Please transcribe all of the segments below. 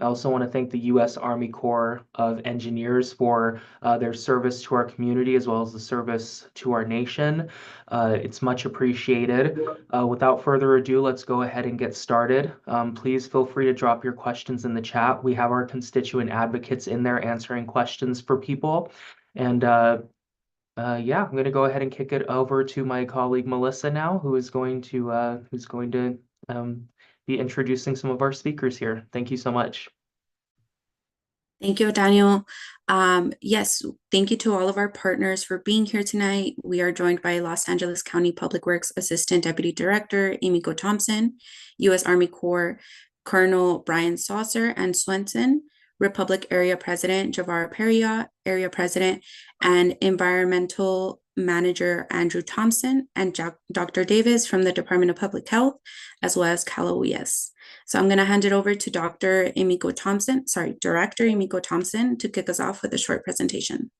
I also want to thank the U.S. Army Corps of Engineers for their service to our community as well as the service to our nation. It's much appreciated. Without further ado, let's go ahead and get started. Please feel free to drop your questions in the chat. We have our constituent advocates in there answering questions for people. And yeah, I'm going to go ahead and kick it over to my colleague Melissa now, who is going to be introducing some of our speakers here. Thank you so much. Thank you, Daniel. Yes, thank you to all of our partners for being here tonight. We are joined by Los Angeles County Public Works Assistant Deputy Director Emiko Thompson, U.S. Army Corps Colonel Brian Saucer and Swenson, Republic Area President Javar Peria, Area President and Environmental Manager Andrew Thompson, and Dr. Davis from the Department of Public Health, as well as Cal OES. So I'm going to hand it over to Director Emiko Thompson, to kick us off with a short presentation.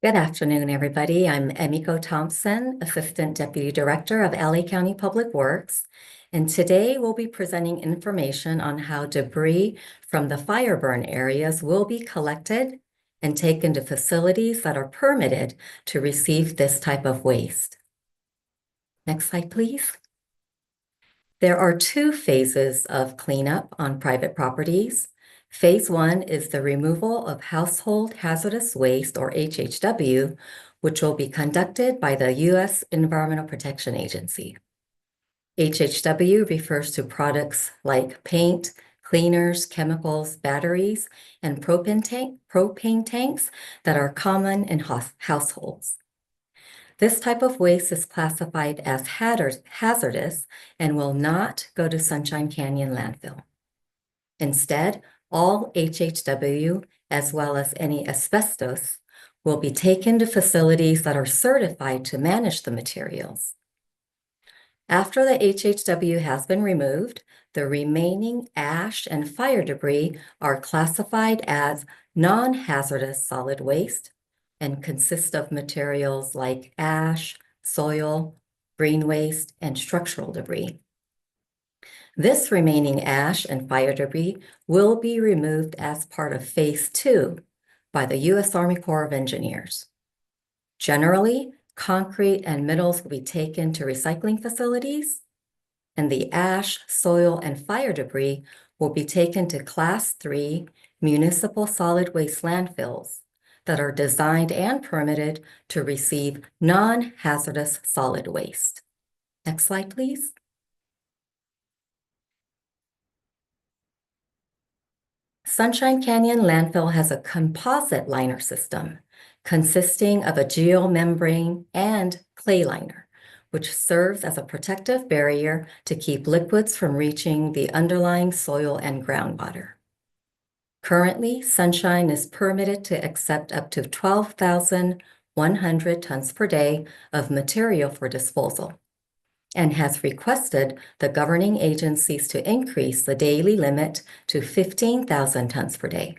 Good afternoon, everybody. I'm Emiko Thompson, Assistant Deputy Director of LA County Public Works. And today we'll be presenting information on how debris from the fire burn areas will be collected and taken to facilities that are permitted to receive this type of waste. Next slide, please. There are two phases of cleanup on private properties. Phase 1 is the removal of household hazardous waste, or HHW, which will be conducted by the U.S. Environmental Protection Agency. HHW refers to products like paint, cleaners, chemicals, batteries, and propane tanks that are common in households. This type of waste is classified as hazardous and will not go to Sunshine Canyon landfill. Instead, all HHW, as well as any asbestos, will be taken to facilities that are certified to manage the materials. After the HHW has been removed, the remaining ash and fire debris are classified as non-hazardous solid waste and consist of materials like ash, soil, green waste, and structural debris. This remaining ash and fire debris will be removed as part of Phase 2 by the U.S. Army Corps of Engineers. Generally, concrete and minerals will be taken to recycling facilities, and the ash, soil, and fire debris will be taken to Class 3 municipal solid waste landfills that are designed and permitted to receive non-hazardous solid waste. Next slide, please. Sunshine Canyon Landfill has a composite liner system consisting of a geomembrane and clay liner, which serves as a protective barrier to keep liquids from reaching the underlying soil and groundwater. Currently, Sunshine is permitted to accept up to 12,100 tons per day of material for disposal, and has requested the governing agencies to increase the daily limit to 15,000 tons per day,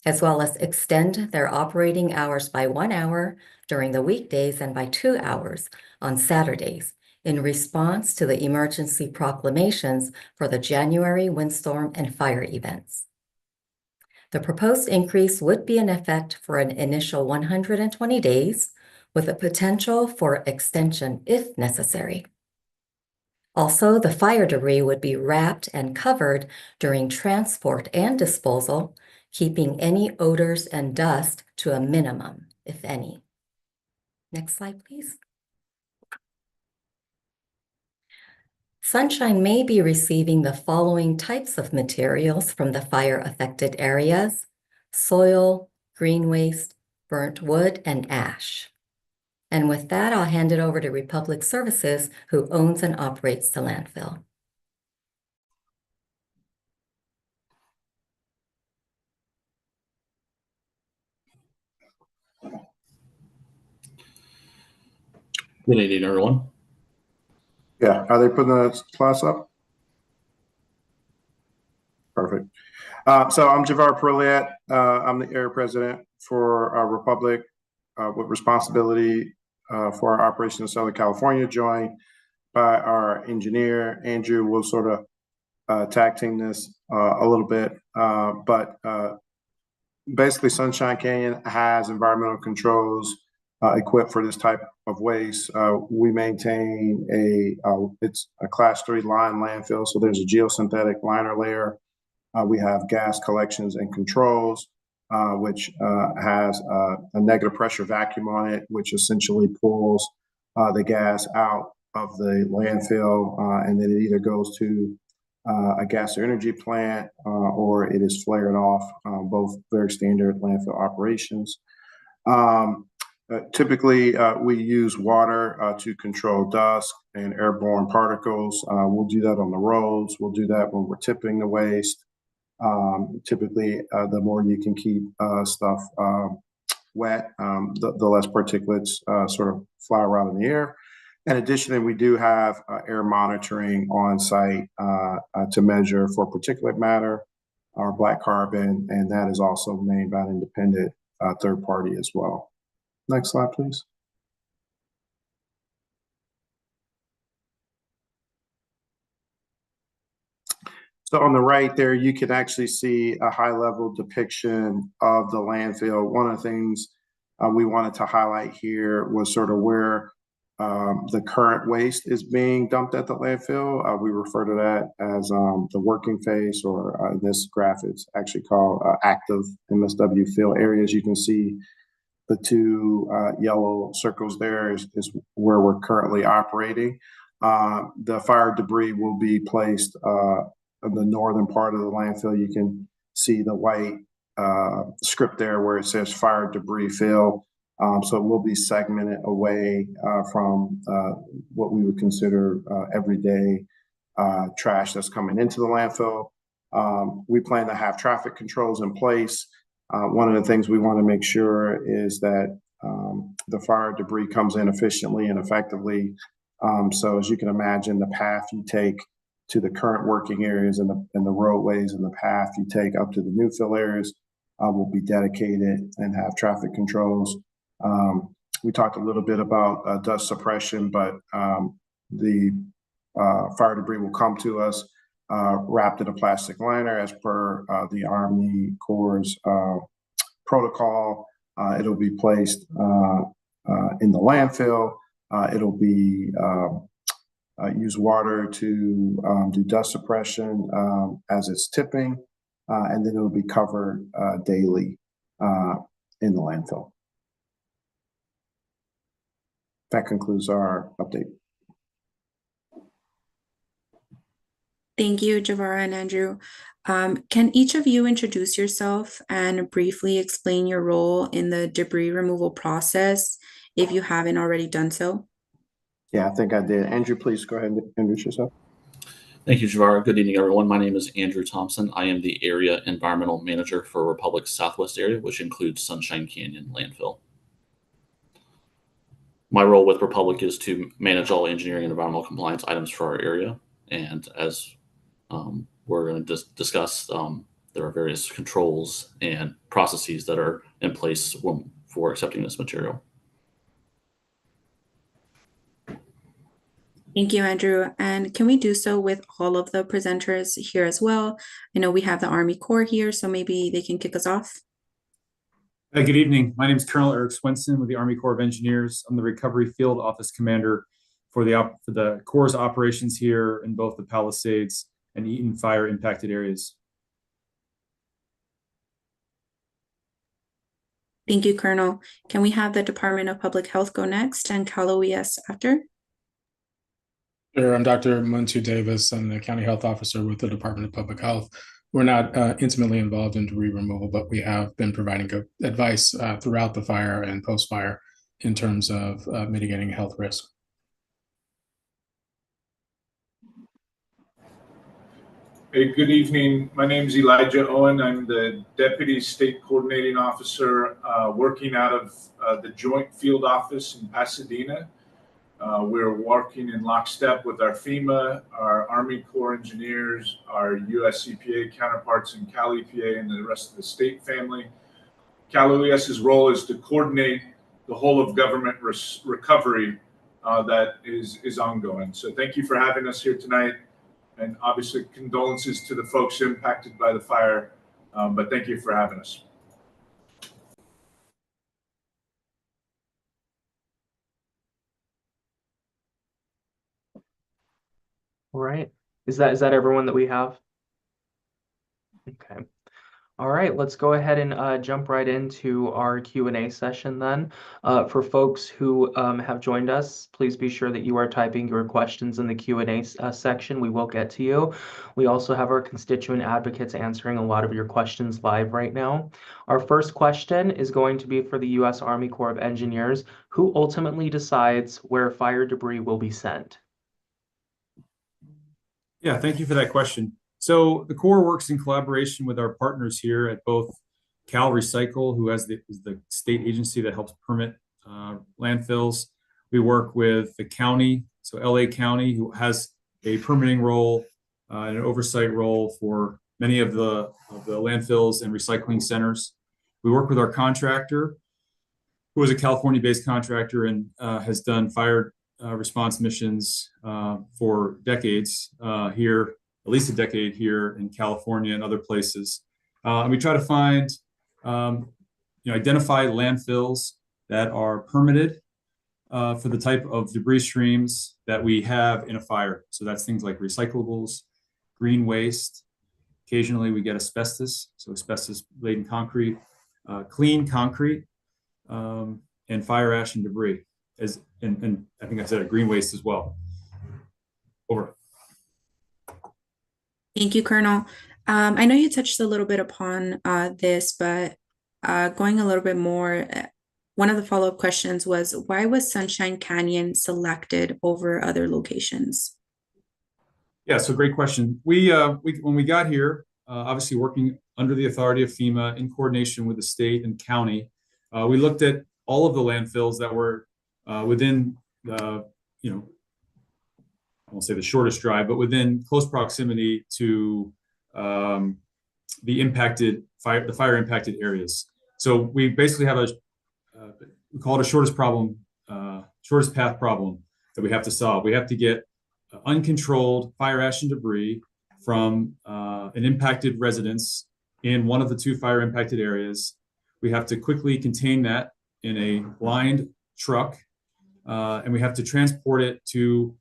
as well as extend their operating hours by 1 hour during the weekdays and by 2 hours on Saturdays in response to the emergency proclamations for the January windstorm and fire events. The proposed increase would be in effect for an initial 120 days, with a potential for extension if necessary. Also, the fire debris would be wrapped and covered during transport and disposal, keeping any odors and dust to a minimum, if any. Next slide, please. Sunshine may be receiving the following types of materials from the fire-affected areas: soil, green waste, burnt wood, and ash. And with that, I'll hand it over to Republic Services, who owns and operates the landfill. Good evening, everyone. Yeah, are they putting the class up? Perfect. So I'm Javar Peria. I'm the area president for Republic with responsibility for our operation in Southern California, joined by our engineer. Andrew will sort of tag team this a little bit, but basically Sunshine Canyon has environmental controls equipped for this type of waste. We maintain it's a class 3 line landfill, so there's a geosynthetic liner layer. We have gas collections and controls, which has a negative pressure vacuum on it, which essentially pulls the gas out of the landfill, and then it either goes to a gas or energy plant, or it is flared off, both very standard landfill operations. Typically, we use water to control dust and airborne particles. We'll do that on the roads. We'll do that when we're tipping the waste. Typically, the more you can keep stuff wet, the less particulates sort of fly around in the air. And additionally, we do have air monitoring on site to measure for particulate matter or black carbon, and that is also made by an independent third party as well. Next slide, please. So on the right there, you can actually see a high-level depiction of the landfill. One of the things we wanted to highlight here was sort of where the current waste is being dumped at the landfill. We refer to that as the working phase, or in this graph, it's actually called active MSW fill areas. You can see the two yellow circles there is where we're currently operating. The fire debris will be placed in the northern part of the landfill. You can see the white script there where it says fire debris fill. So it will be segmented away from what we would consider everyday trash that's coming into the landfill. We plan to have traffic controls in place. One of the things we want to make sure is that the fire debris comes in efficiently and effectively. So as you can imagine, the path you take to the current working areas and the roadways and the path you take up to the new fill areas will be dedicated and have traffic controls. We talked a little bit about dust suppression, but the fire debris will come to us wrapped in a plastic liner as per the Army Corps' protocol. It'll be placed in the landfill. It'll be use water to do dust suppression as it's tipping, and then it'll be covered daily in the landfill. That concludes our update. Thank you, Javara and Andrew. Can each of you introduce yourself and briefly explain your role in the debris removal process if you haven't already done so? Yeah, I think I did. Andrew, please go ahead and introduce yourself. Thank you, Javara. Good evening, everyone. My name is Andrew Thompson. I am the Area Environmental Manager for Republic's Southwest area, which includes Sunshine Canyon Landfill. My role with Republic is to manage all engineering and environmental compliance items for our area. And as we're going to discuss, there are various controls and processes that are in place for accepting this material. Thank you, Andrew. And can we do so with all of the presenters here as well? I know we have the Army Corps here, so maybe they can kick us off. Good evening. My name is Colonel Eric Swenson with the Army Corps of Engineers. I'm the Recovery Field Office Commander for the Corps' operations here in both the Palisades and Eaton fire impacted areas. Thank you, Colonel. Can we have the Department of Public Health go next and Cal OES after? Sure, I'm Dr. Muntu Davis. I'm the County Health Officer with the Department of Public Health. We're not intimately involved in debris removal, but we have been providing good advice throughout the fire and post-fire in terms of mitigating health risk. Hey, good evening. My name is Elijah Owen. I'm the Deputy State Coordinating Officer working out of the Joint Field Office in Pasadena. We're working in lockstep with our FEMA, our Army Corps engineers, our US EPA counterparts in Cal EPA, and the rest of the state family. Cal OES's role is to coordinate the whole of government recovery that is ongoing. So thank you for having us here tonight, and obviously condolences to the folks impacted by the fire, but thank you for having us. All right. Is that everyone that we have? Okay. All right, let's go ahead and jump right into our Q&A session then. For folks who have joined us, please be sure that you are typing your questions in the Q&A section. We will get to you. We also have our constituent advocates answering a lot of your questions live right now. Our first question is going to be for the U.S. Army Corps of Engineers. Who ultimately decides where fire debris will be sent? Yeah, thank you for that question. So the Corps works in collaboration with our partners here at both Cal Recycle, who is the state agency that helps permit landfills. We work with the county, so LA County, who has a permitting role and an oversight role for many of the landfills and recycling centers. We work with our contractor, who is a California-based contractor and has done fire response missions for decades here. At least a decade here in California and other places. And we try to find, identify landfills that are permitted for the type of debris streams that we have in a fire. So that's things like recyclables, green waste. Occasionally we get asbestos, so asbestos-laden concrete, clean concrete, and fire ash and debris. And I think I said green waste as well. Over. Thank you, Colonel. I know you touched a little bit upon this, but going a little bit more, one of the follow-up questions was, why was Sunshine Canyon selected over other locations? Yeah, so great question. We when we got here, obviously working under the authority of FEMA in coordination with the state and county, we looked at all of the landfills that were within the, I won't say the shortest drive, but within close proximity to the fire impacted areas. So we basically have we call it a shortest path problem that we have to solve. We have to get uncontrolled fire ash and debris from an impacted residence in one of the 2 fire impacted areas. We have to quickly contain that in a lined truck, and we have to transport it to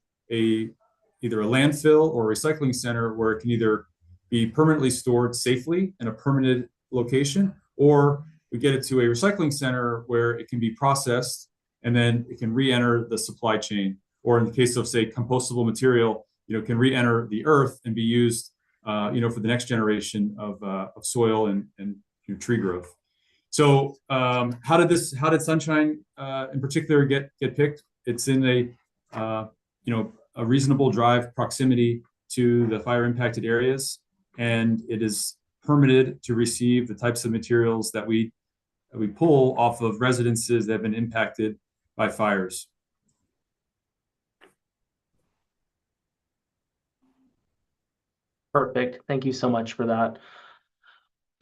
either a landfill or a recycling center where it can either be permanently stored safely in a permanent location, or we get it to a recycling center where it can be processed and then it can re-enter the supply chain. Or in the case of, say, compostable material, can re-enter the earth and be used, for the next generation of soil and tree growth. So how did Sunshine in particular get picked? It's in a reasonable drive proximity to the fire impacted areas, and it is permitted to receive the types of materials that we pull off of residences that have been impacted by fires. Perfect. Thank you so much for that.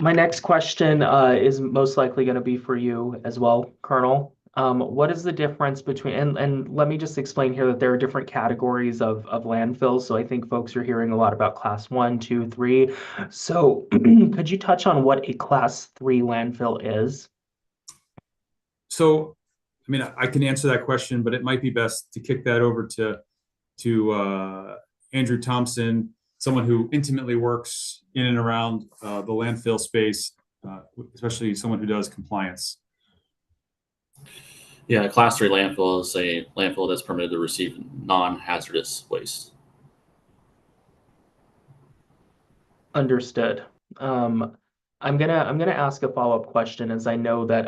My next question is most likely going to be for you as well, Colonel. What is the difference between, and let me just explain here that there are different categories of landfills. So I think folks are hearing a lot about class 1, 2, 3. So could you touch on what a class 3 landfill is? So, I can answer that question, but it might be best to kick that over to Andrew Thompson, someone who intimately works in and around the landfill space, especially someone who does compliance. Yeah, a class 3 landfill is a landfill that's permitted to receive non-hazardous waste. Understood. I'm gonna ask a follow-up question, as I know that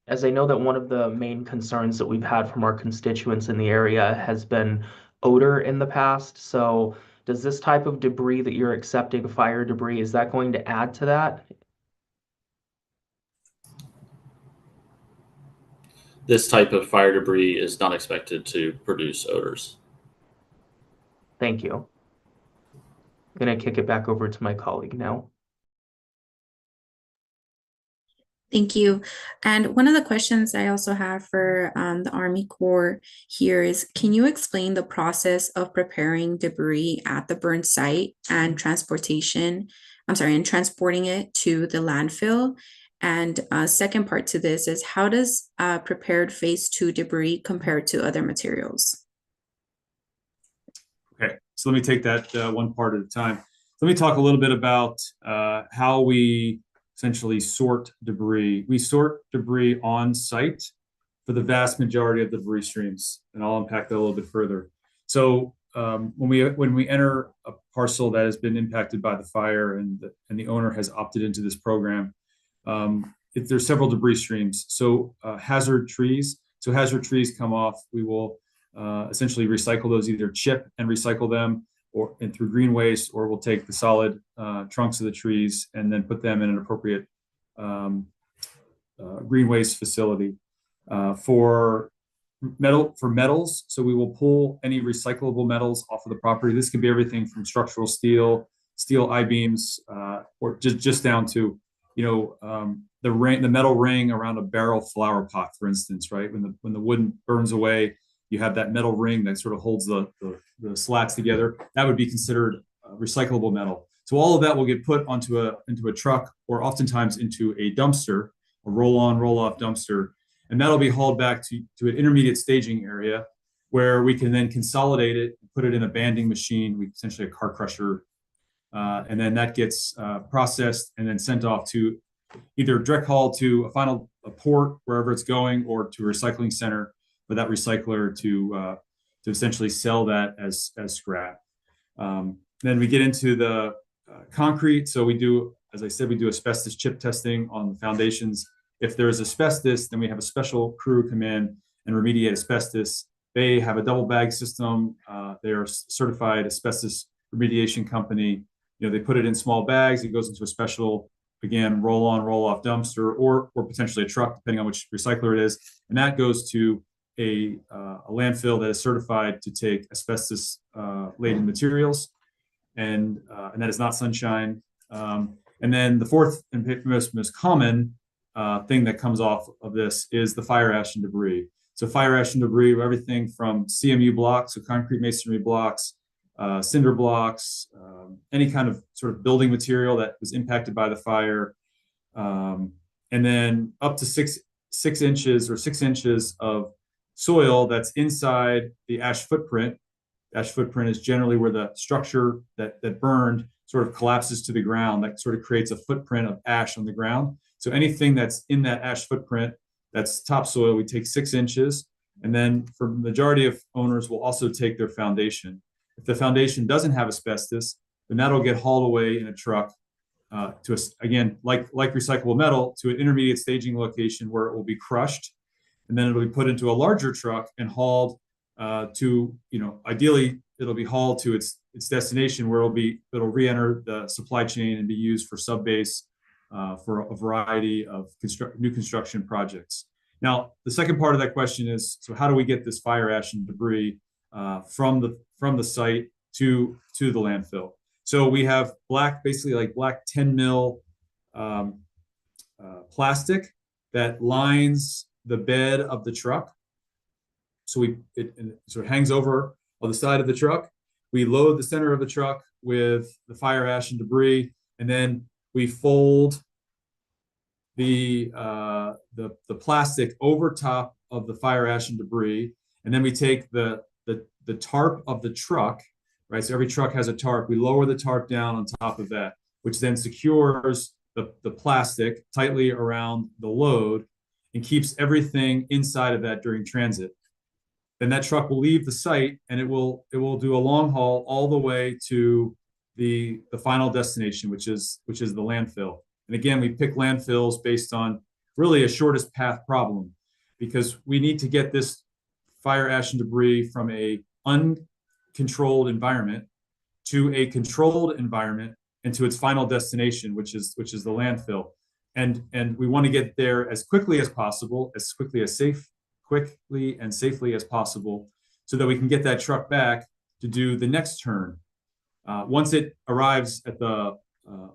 one of the main concerns that we've had from our constituents in the area has been odor in the past. So does this type of debris that you're accepting, fire debris, is that going to add to that? This type of fire debris is not expected to produce odors. Thank you. I'm going to kick it back over to my colleague now. Thank you. And one of the questions I also have for the Army Corps here is, can you explain the process of preparing debris at the burn site and transporting it to the landfill? And second part to this is, how does prepared phase 2 debris compare to other materials? Okay, so let me take that one part at a time. Let me talk a little bit about how we essentially sort debris. We sort debris on site for the vast majority of the debris streams, and I'll unpack that a little bit further. So when we enter a parcel that has been impacted by the fire and the owner has opted into this program, there's several debris streams. So hazard trees. So hazard trees come off. We will essentially recycle those, either chip and recycle them, and through green waste, or we'll take the solid trunks of the trees and then put them in an appropriate green waste facility. For metals, so we will pull any recyclable metals off of the property. This can be everything from structural steel I-beams, or just down to, the metal ring around a barrel flower pot, for instance, right? When the wood burns away, you have that metal ring that sort of holds the slats together. That would be considered recyclable metal. So all of that will get put into a truck, or oftentimes into a dumpster, a roll-on, roll-off dumpster, and that'll be hauled back to an intermediate staging area where we can then consolidate it, put it in a banding machine, essentially a car crusher, and then that gets processed and then sent off to either direct haul to a port, wherever it's going, or to a recycling center for that recycler to essentially sell that as scrap. Then we get into the concrete. So we do, as I said, we do asbestos chip testing on the foundations. If there's asbestos, then we have a special crew come in and remediate asbestos. They have a double bag system. They are a certified asbestos remediation company. They put it in small bags. It goes into a special, again, roll-on, roll-off dumpster, or potentially a truck, depending on which recycler it is. And that goes to a landfill that is certified to take asbestos laden materials, and that is not Sunshine. And then the fourth and most common thing that comes off of this is the fire ash and debris. So fire ash and debris, everything from CMU blocks, so concrete masonry blocks, cinder blocks, any kind of sort of building material that was impacted by the fire, and then up to six inches or 6 inches of soil that's inside the ash footprint. Ash footprint is generally where the structure that burned sort of collapses to the ground. That sort of creates a footprint of ash on the ground. So anything that's in that ash footprint, that's topsoil, we take 6 inches. And then for the majority of owners, we'll also take their foundation. If the foundation doesn't have asbestos, then that'll get hauled away in a truck to, again, like recyclable metal, to an intermediate staging location where it will be crushed. And then it'll be put into a larger truck and hauled to, ideally, it'll be hauled to its destination, where it'll re-enter the supply chain and be used for subbase for a variety of new construction projects. Now, the second part of that question is, so how do we get this fire ash and debris from the site to the landfill? So we have basically like black 10 mil plastic that lines the bed of the truck. So it sort of hangs over on the side of the truck. We load the center of the truck with the fire ash and debris, and then we fold the plastic over top of the fire ash and debris, and then we take the tarp of the truck, right? So every truck has a tarp. We lower the tarp down on top of that, which then secures the plastic tightly around the load and keeps everything inside of that during transit. Then that truck will leave the site, and it will do a long haul all the way to the final destination, which is the landfill. And again, we pick landfills based on really a shortest path problem, because we need to get this fire ash and debris from a uncontrolled environment to a controlled environment and to its final destination, which is the landfill. And we want to get there as quickly and safely as possible, so that we can get that truck back to do the next turn. Once it arrives at the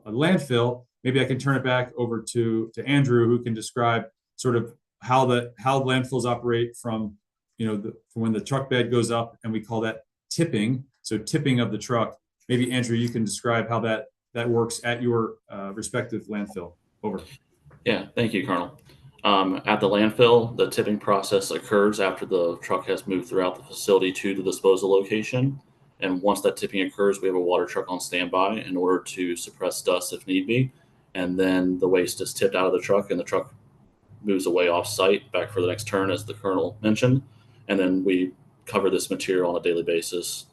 landfill, maybe I can turn it back over to Andrew, who can describe sort of how landfills operate from, from when the truck bed goes up, and we call that tipping. So tipping of the truck. Maybe Andrew, you can describe how that works at your respective landfill. Over. Yeah, thank you, Colonel. At the landfill, the tipping process occurs after the truck has moved throughout the facility to the disposal location. And once that tipping occurs, we have a water truck on standby in order to suppress dust if need be. And then the waste is tipped out of the truck, and the truck moves away off site back for the next turn, as the Colonel mentioned. And then we cover this material on a daily basis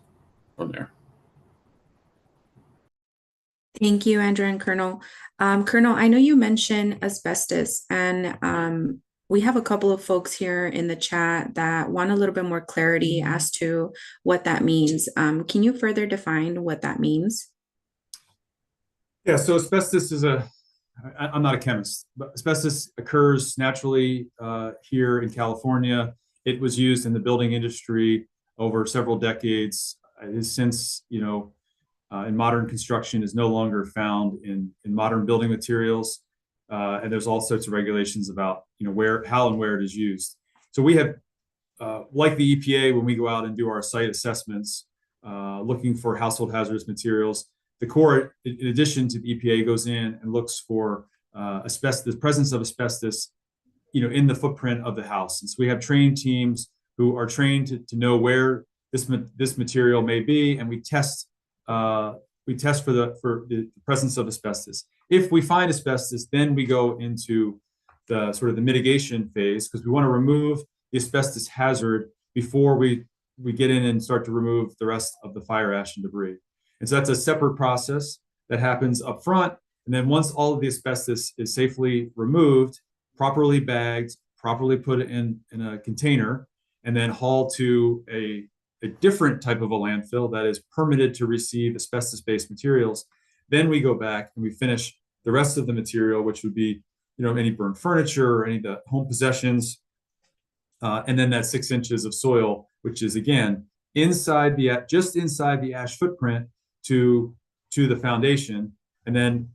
from there. Thank you, Andrew and Colonel. Colonel, I know you mentioned asbestos, and we have a couple of folks here in the chat that want a little bit more clarity as to what that means. Can you further define what that means? Yeah, so asbestos is I'm not a chemist, but asbestos occurs naturally here in California. It was used in the building industry over several decades. It has since, in modern construction, is no longer found in modern building materials. And there's all sorts of regulations about, how and where it is used. So we have, like the EPA, when we go out and do our site assessments, looking for household hazardous materials, the Corps, in addition to the EPA, goes in and looks for asbestos, the presence of asbestos, in the footprint of the house. And so we have trained teams who are trained to know where this material may be, and we test for the presence of asbestos. If we find asbestos, then we go into the sort of the mitigation phase, because we want to remove the asbestos hazard before we get in and start to remove the rest of the fire ash and debris. And so that's a separate process that happens up front. And then once all of the asbestos is safely removed, properly bagged, properly put in a container, and then hauled to a different type of a landfill that is permitted to receive asbestos-based materials, then we go back and we finish the rest of the material, which would be, any burned furniture or any of the home possessions, and then that 6 inches of soil, which is again just inside the ash footprint to the foundation. And then,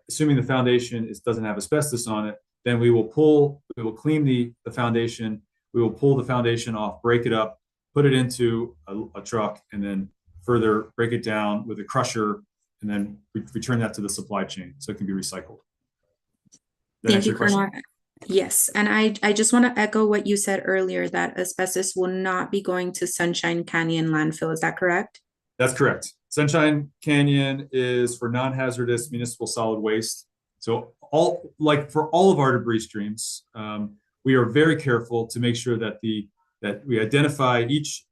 assuming the foundation doesn't have asbestos on it, then we will clean the foundation. We will pull the foundation off, break it up, put it into a truck, and then further break it down with a crusher, and then return that to the supply chain so it can be recycled. Thank you, Colonel. Yes, and I just want to echo what you said earlier, that asbestos will not be going to Sunshine Canyon landfill. Is that correct? That's correct. Sunshine Canyon is for non-hazardous municipal solid waste. So for all of our debris streams, we are very careful to make sure that we identify each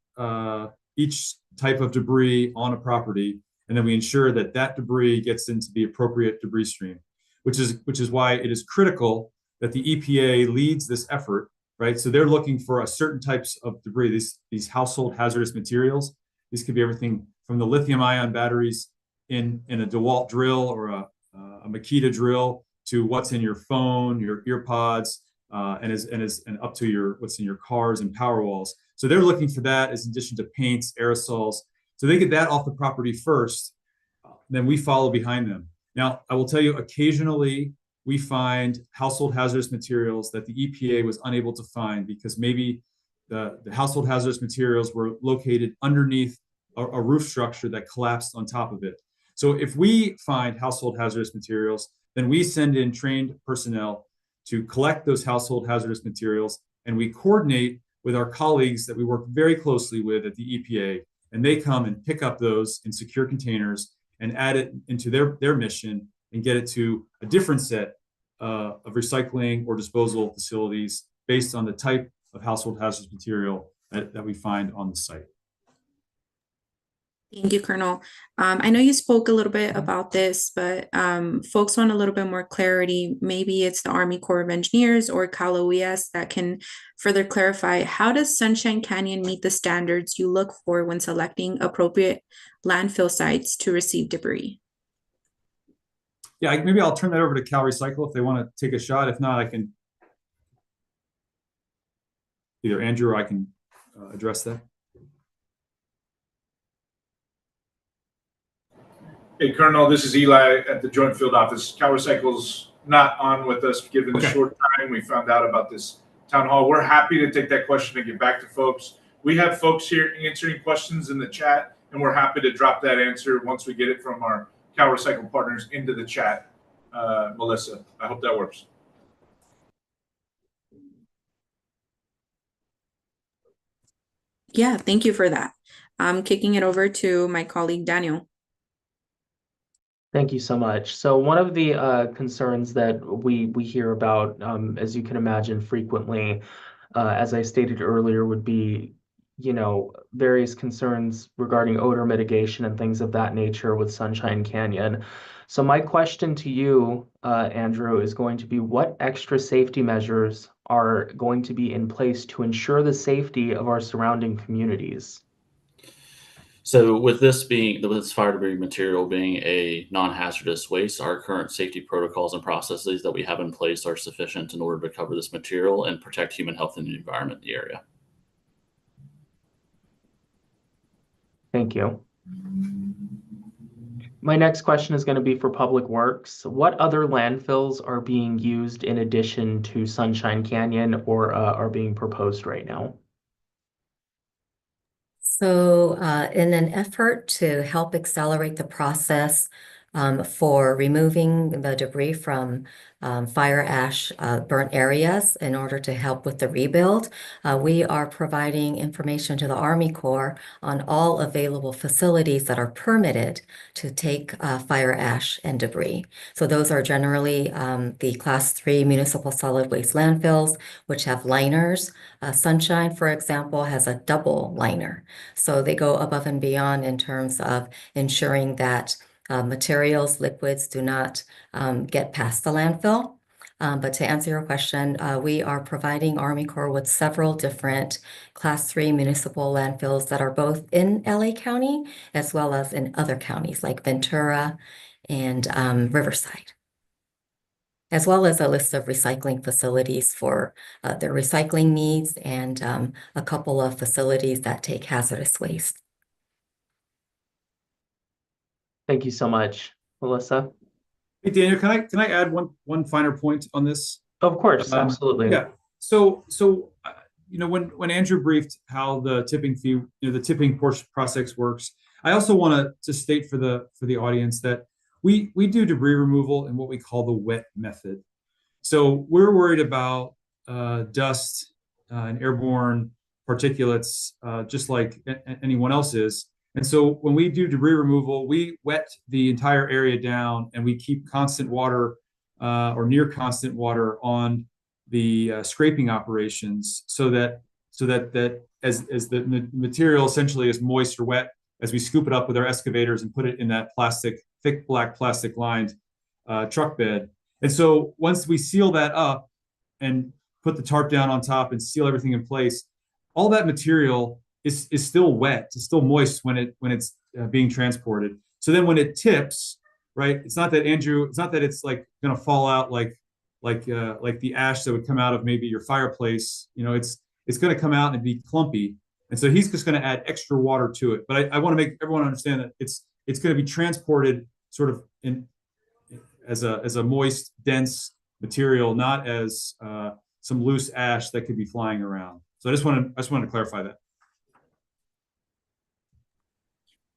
type of debris on a property, and then we ensure that debris gets into the appropriate debris stream, which is why it is critical that the EPA leads this effort, right? So they're looking for a certain types of debris, these household hazardous materials. These could be everything from the lithium-ion batteries in a DeWalt drill or a Makita drill to what's in your phone, your ear pods, and up to what's in your cars and power walls. So they're looking for that, as in addition to paints, aerosols. So they get that off the property first, then we follow behind them. Now, I will tell you, occasionally we find household hazardous materials that the EPA was unable to find because maybe the household hazardous materials were located underneath a roof structure that collapsed on top of it. So if we find household hazardous materials, then we send in trained personnel to collect those household hazardous materials, and we coordinate with our colleagues that we work very closely with at the EPA, and they come and pick up those in secure containers and add it into their mission and get it to a different set of recycling or disposal facilities based on the type of household hazardous material that we find on the site. Thank you, Colonel. I know you spoke a little bit about this, but folks want a little bit more clarity. Maybe it's the Army Corps of Engineers or Cal OES that can further clarify, how does Sunshine Canyon meet the standards you look for when selecting appropriate landfill sites to receive debris? Yeah, maybe I'll turn that over to Cal Recycle if they want to take a shot. If not, I can either Andrew or I can address that. Hey, Colonel, this is Eli at the Joint Field Office. CalRecycle's not on with us given the Okay. short time we found out about this town hall. We're happy to take that question and get back to folks. We have folks here answering questions in the chat, and we're happy to drop that answer once we get it from our CalRecycle partners into the chat. Melissa, I hope that works. Yeah, thank you for that. I'm kicking it over to my colleague Daniel. Thank you so much. So one of the concerns that we hear about, as you can imagine, frequently, as I stated earlier, would be, various concerns regarding odor mitigation and things of that nature with Sunshine Canyon. So my question to you, Andrew, is going to be, what extra safety measures are going to be in place to ensure the safety of our surrounding communities? So with this fire debris material being a non-hazardous waste, our current safety protocols and processes that we have in place are sufficient in order to cover this material and protect human health and the environment in the area. Thank you. My next question is going to be for Public Works. What other landfills are being used in addition to Sunshine Canyon or are being proposed right now? So in an effort to help accelerate the process for removing the debris from fire ash burnt areas in order to help with the rebuild, we are providing information to the Army Corps on all available facilities that are permitted to take fire ash and debris. So those are generally the Class 3 municipal solid waste landfills, which have liners. Sunshine, for example, has a double liner. So they go above and beyond in terms of ensuring that materials, liquids do not get past the landfill. But to answer your question, we are providing Army Corps with several different Class 3 municipal landfills that are both in LA County as well as in other counties like Ventura and Riverside, as well as a list of recycling facilities for their recycling needs and a couple of facilities that take hazardous waste. Thank you so much, Melissa. Hey, Daniel, can I add one finer point on this? Of course, absolutely. Yeah. So when Andrew briefed how the tipping fee, the tipping portion process works, I also want to state for the audience that we do debris removal in what we call the wet method. So we're worried about dust and airborne particulates, just like anyone else is. And so when we do debris removal, we wet the entire area down and we keep constant water or near constant water on the scraping operations so that as the material essentially is moist or wet, as we scoop it up with our excavators and put it in that thick black plastic lined truck bed. And so once we seal that up and put the tarp down on top and seal everything in place, all that material is still wet, it's still moist when it's being transported. So then when it tips, right, it's not that it's like gonna fall out like the ash that would come out of maybe your fireplace. It's gonna come out and be clumpy. And so he's just gonna add extra water to it. But I want to make everyone understand that it's gonna be transported sort of as a moist, dense material, not as some loose ash that could be flying around. So I just wanted to clarify that.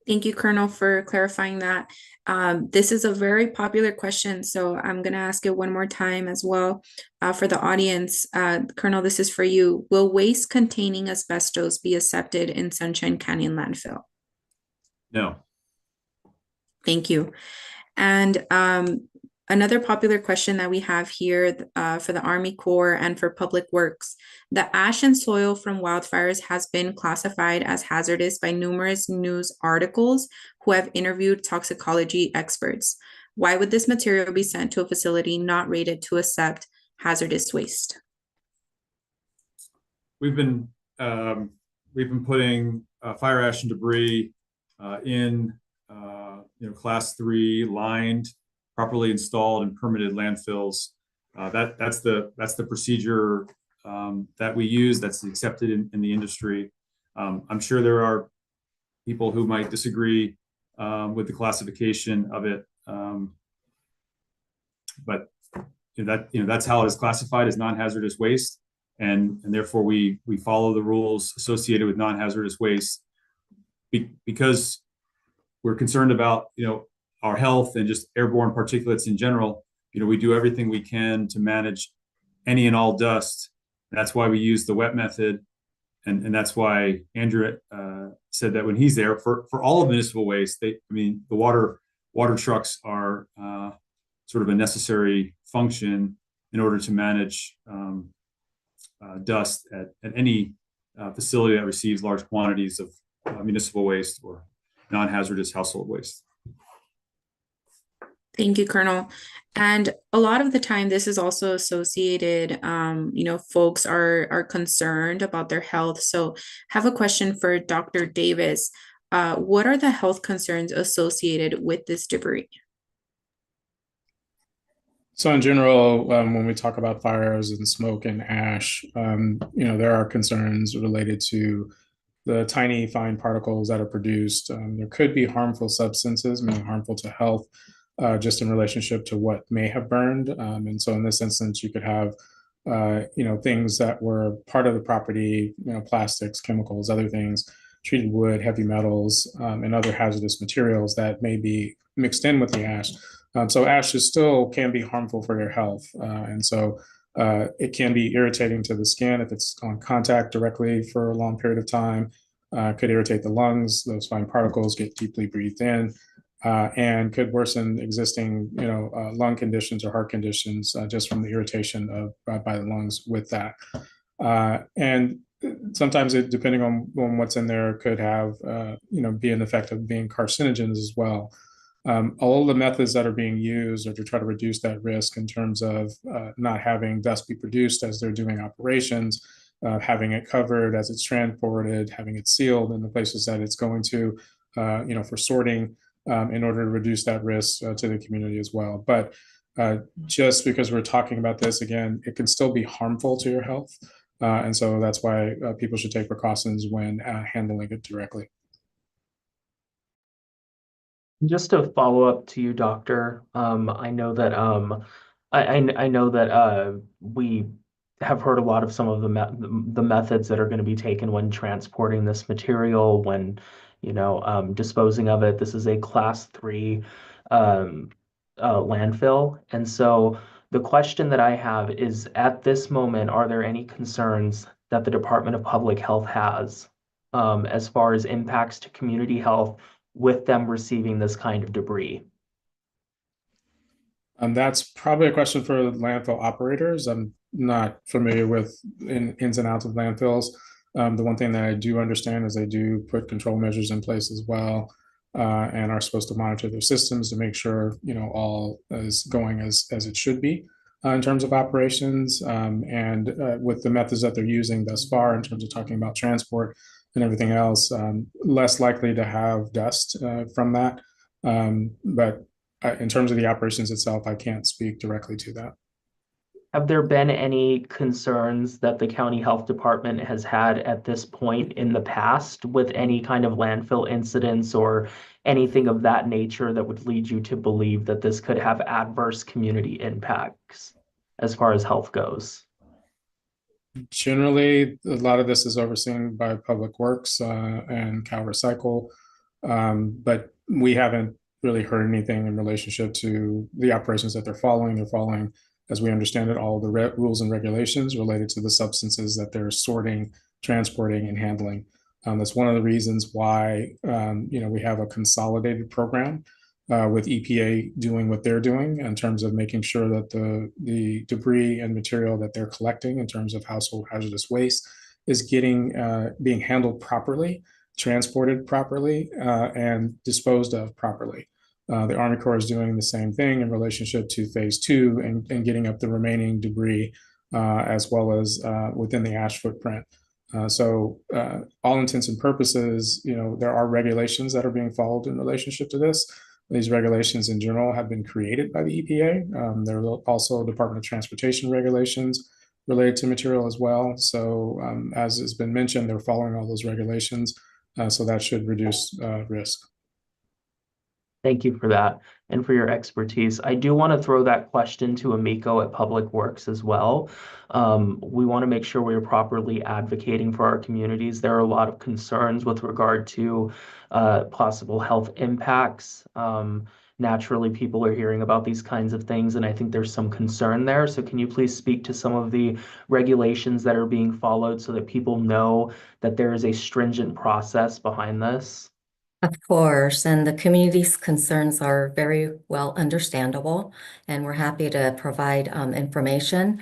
Thank you, Colonel, for clarifying that. This is a very popular question, so I'm going to ask it one more time as well for the audience. Colonel, this is for you. Will waste containing asbestos be accepted in Sunshine Canyon landfill? No. Thank you. And another popular question that we have here for the Army Corps and for Public Works: the ash and soil from wildfires has been classified as hazardous by numerous news articles who have interviewed toxicology experts. Why would this material be sent to a facility not rated to accept hazardous waste? We've been putting fire ash and debris in Class 3 lined, properly installed and permitted landfills. That's the procedure that we use. That's accepted in the industry. I'm sure there are people who might disagree with the classification of it. But that's how it is classified as non-hazardous waste, and therefore we follow the rules associated with non-hazardous waste because we're concerned about our health and just airborne particulates in general. We do everything we can to manage any and all dust. That's why we use the wet method, and that's why Andrew said that when he's there for all of municipal waste, the water trucks are sort of a necessary function in order to manage dust at any facility that receives large quantities of municipal waste or non-hazardous household waste. Thank you, Colonel. And a lot of the time, this is also associated, folks are concerned about their health. So have a question for Dr. Davis. What are the health concerns associated with this debris? So in general, when we talk about fires and smoke and ash, there are concerns related to the tiny fine particles that are produced. There could be harmful substances, meaning harmful to health, just in relationship to what may have burned. And so in this instance, you could have, things that were part of the property, plastics, chemicals, other things, treated wood, heavy metals, and other hazardous materials that may be mixed in with the ash. So ash still can be harmful for your health. And so it can be irritating to the skin if it's on contact directly for a long period of time. Could irritate the lungs. Those fine particles get deeply breathed in and could worsen existing, lung conditions or heart conditions just from the irritation by the lungs with that. And sometimes it, depending on what's in there, could have, be an effect of being carcinogens as well. All the methods that are being used are to try to reduce that risk in terms of not having dust be produced as they're doing operations, having it covered as it's transported, having it sealed in the places that it's going to, for sorting, in order to reduce that risk to the community as well. But just because we're talking about this, again, it can still be harmful to your health. And so that's why people should take precautions when handling it directly. Just to follow up to you, Doctor, I know that I know that we have heard a lot of some of the methods that are going to be taken when transporting this material, when disposing of it. This is a Class 3 landfill, and so the question that I have is, at this moment, are there any concerns that the Department of Public Health has as far as impacts to community health with them receiving this kind of debris? That's probably a question for landfill operators. I'm not familiar with ins and outs of landfills. The one thing that I do understand is they do put control measures in place as well, and are supposed to monitor their systems to make sure all is going as it should be in terms of operations. And with the methods that they're using thus far in terms of talking about transport and everything else, less likely to have dust from that. But in terms of the operations itself, I can't speak directly to that. Have there been any concerns that the county health department has had at this point in the past with any kind of landfill incidents or anything of that nature that would lead you to believe that this could have adverse community impacts as far as health goes? Generally, a lot of this is overseen by Public Works and Cal Recycle, but we haven't really heard anything in relationship to the operations that they're following. They're following, as we understand it, all the rules and regulations related to the substances that they're sorting, transporting, and handling. That's one of the reasons why we have a consolidated program with EPA doing what they're doing in terms of making sure that the debris and material that they're collecting in terms of household hazardous waste is being handled properly, transported properly, and disposed of properly. The Army Corps is doing the same thing in relationship to phase 2 and getting up the remaining debris as well as within the ash footprint. So all intents and purposes, there are regulations that are being followed in relationship to this. These regulations in general have been created by the EPA. There are also Department of Transportation regulations related to material as well. So as has been mentioned, they're following all those regulations. So that should reduce risk. Thank you for that and for your expertise. I do want to throw that question to Amico at Public Works as well. We want to make sure we are properly advocating for our communities. There are a lot of concerns with regard to possible health impacts. Naturally, people are hearing about these kinds of things, and I think there's some concern there. So can you please speak to some of the regulations that are being followed so that people know that there is a stringent process behind this? Of course, and the community's concerns are very well understandable, and we're happy to provide information.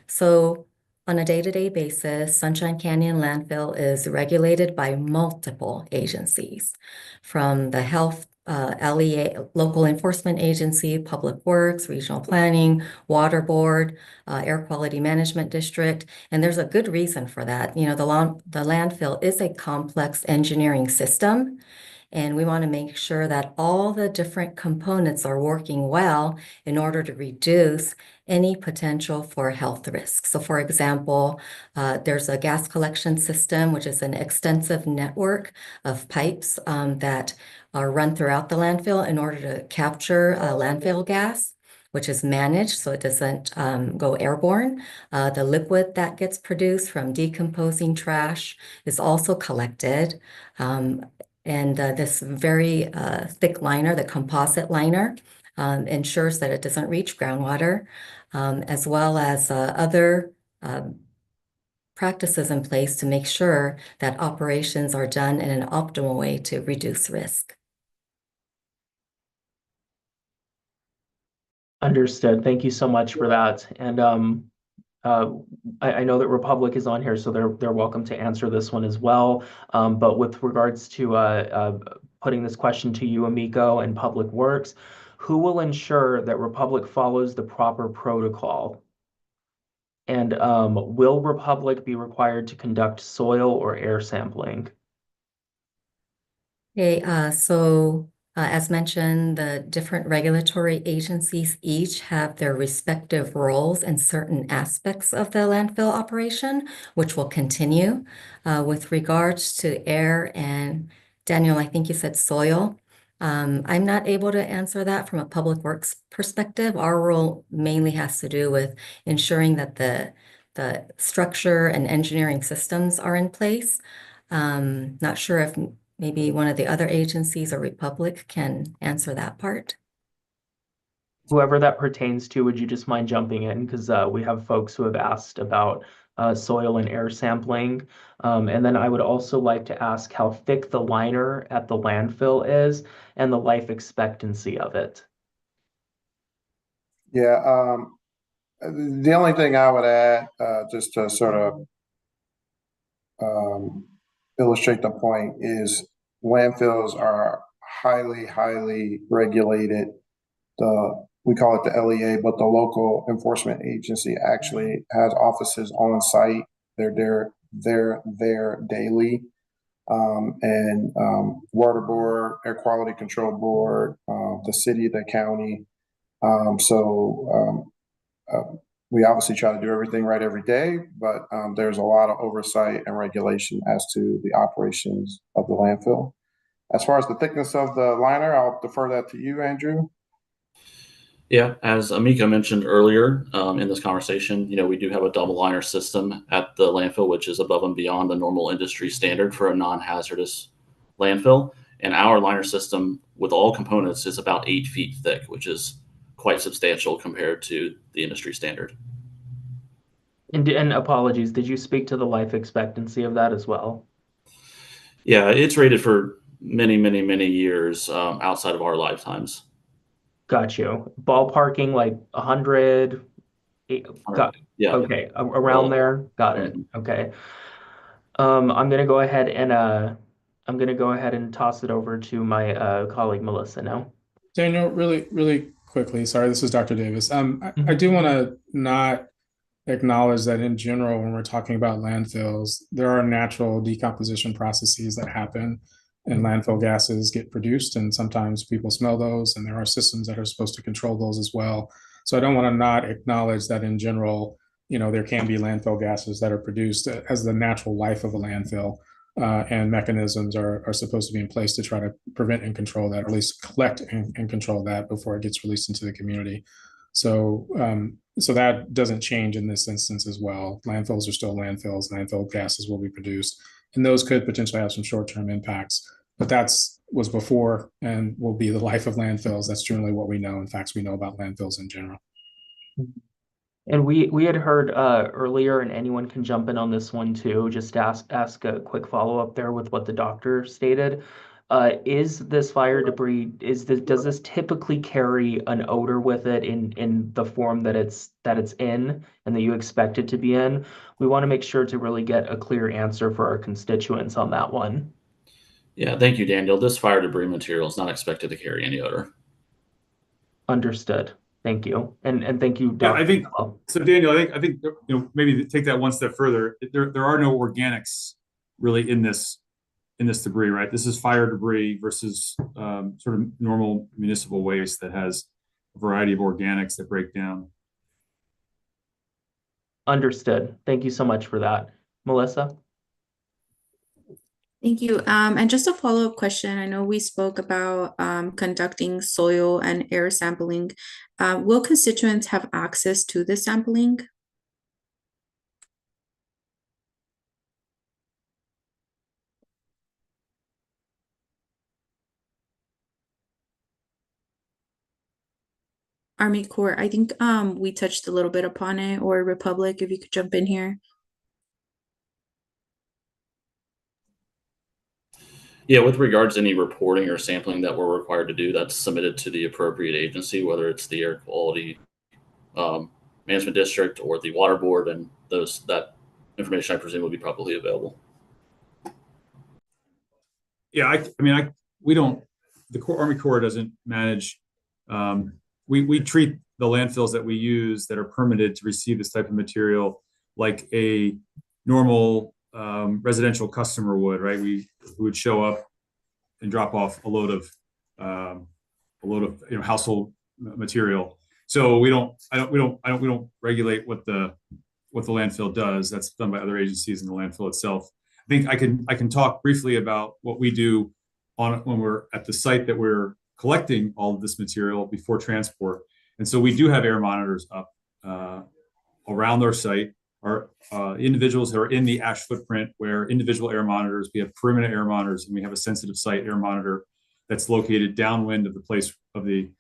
So on a day-to-day basis, Sunshine Canyon Landfill is regulated by multiple agencies, from the health LEA, local enforcement agency, Public Works, Regional Planning, Water Board, Air Quality Management District, and there's a good reason for that. You know, the landfill is a complex engineering system, and we want to make sure that all the different components are working well in order to reduce any potential for health risks. So for example, there's a gas collection system, which is an extensive network of pipes that are run throughout the landfill in order to capture landfill gas, which is managed so it doesn't go airborne. The liquid that gets produced from decomposing trash is also collected. And this very thick liner, the composite liner, ensures that it doesn't reach groundwater, as well as other practices in place to make sure that operations are done in an optimal way to reduce risk. Understood. Thank you so much for that. And I know that Republic is on here, so they're welcome to answer this one as well. But with regards to putting this question to you, Amico, and Public Works, who will ensure that Republic follows the proper protocol? And will Republic be required to conduct soil or air sampling? Okay, as mentioned, the different regulatory agencies each have their respective roles in certain aspects of the landfill operation, which will continue. With regards to air and Daniel, I think you said soil. I'm not able to answer that from a Public Works perspective. Our role mainly has to do with ensuring that the structure and engineering systems are in place. Not sure if maybe one of the other agencies or Republic can answer that part. Whoever that pertains to, would you just mind jumping in? Because we have folks who have asked about soil and air sampling. And then I would also like to ask how thick the liner at the landfill is and the life expectancy of it. Yeah, the only thing I would add, just to sort of illustrate the point, is landfills are highly regulated. We call it the LEA, but the local enforcement agency actually has offices on site. They're there daily. And Water Board, Air Quality Control Board, the city, the county. We obviously try to do everything right every day, but there's a lot of oversight and regulation as to the operations of the landfill. As far as the thickness of the liner, I'll defer that to you, Andrew. Yeah, as Amico mentioned earlier in this conversation, we do have a double liner system at the landfill, which is above and beyond the normal industry standard for a non-hazardous landfill. And our liner system with all components is about 8 feet thick, which is quite substantial compared to the industry standard. And apologies, did you speak to the life expectancy of that as well? Yeah, it's rated for many years outside of our lifetimes. Got you. Ballparking like 100. Yeah. Okay, around there. Got it. Okay. I'm gonna go ahead and toss it over to my colleague Melissa now. Daniel, really quickly, sorry, this is Dr. Davis. I do want to not acknowledge that in general, when we're talking about landfills, there are natural decomposition processes that happen and landfill gases get produced, and sometimes people smell those, and there are systems that are supposed to control those as well. So I don't want to not acknowledge that in general, there can be landfill gases that are produced as the natural life of a landfill. and mechanisms are supposed to be in place to try to prevent and control that, or at least collect and control that before it gets released into the community. So, so that doesn't change in this instance as well. Landfills are still landfills. Landfill gases will be produced, and those could potentially have some short-term impacts. But that's was before and will be the life of landfills. That's generally what we know. In fact, we know about landfills in general. And we had heard earlier, and anyone can jump in on this one too, just ask a quick follow-up there with what the doctor stated. Is this fire debris, does this typically carry an odor with it in the form that it's in and that you expect it to be in? We want to make sure to really get a clear answer for our constituents on that one. Yeah, thank you, Daniel. This fire debris material is not expected to carry any odor. Understood. Thank you. And thank you, Yeah, Dr. I think Mello. so, Daniel. I think maybe to take that one step further. There are no organics really in this debris, right? This is fire debris versus sort of normal municipal waste that has a variety of organics that break down. Understood. Thank you so much for that. Melissa? Thank you. And just a follow-up question. I know we spoke about conducting soil and air sampling. Will constituents have access to the sampling? Army Corps, I think we touched a little bit upon it, or Republic, if you could jump in here. Yeah, with regards to any reporting or sampling that we're required to do, that's submitted to the appropriate agency, whether it's the Air Quality Management District or the Water Board, and that information I presume will be publicly available. Yeah, we don't. The Army Corps doesn't manage. We treat the landfills that we use that are permitted to receive this type of material like a normal residential customer would, right? We would show up and drop off a load of household material. So we don't regulate what the landfill does. That's done by other agencies in the landfill itself. I think I can talk briefly about what we do when we're at the site that we're collecting all of this material before transport. And so we do have air monitors up around our site. Our individuals that are in the ash footprint, where individual air monitors, we have perimeter air monitors, and we have a sensitive site air monitor that's located downwind of the place of the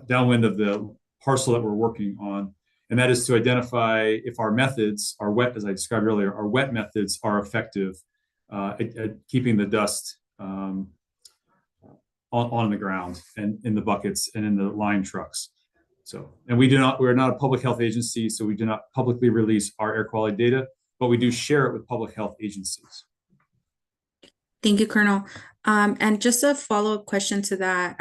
downwind of the parcel that we're working on. And that is to identify if our methods are wet, as I described earlier, our wet methods are effective at keeping the dust on the ground and in the buckets and in the line trucks. So, and we're not a public health agency, so we do not publicly release our air quality data, but we do share it with public health agencies. Thank you, Colonel. And just a follow-up question to that,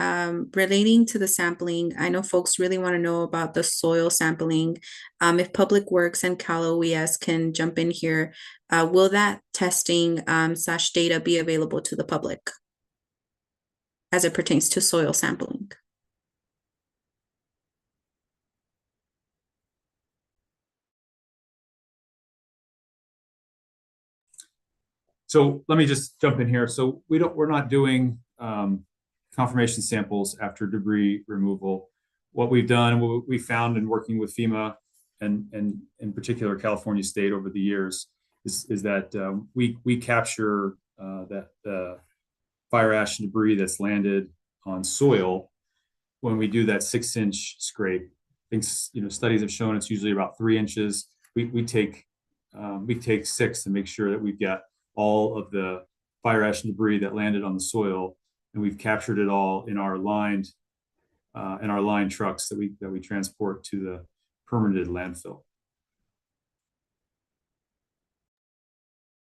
relating to the sampling, I know folks really want to know about the soil sampling. If Public Works and Cal OES can jump in here, will that testing / data be available to the public as it pertains to soil sampling? So let me just jump in here. So we're not doing confirmation samples after debris removal. What we've done, what we found in working with FEMA and in particular California State over the years is that we capture the fire ash and debris that's landed on soil when we do that 6-inch scrape. I think studies have shown it's usually about 3 inches. We take 6 to make sure that we've got all of the fire ash and debris that landed on the soil, and we've captured it all in our line trucks that we transport to the permitted landfill.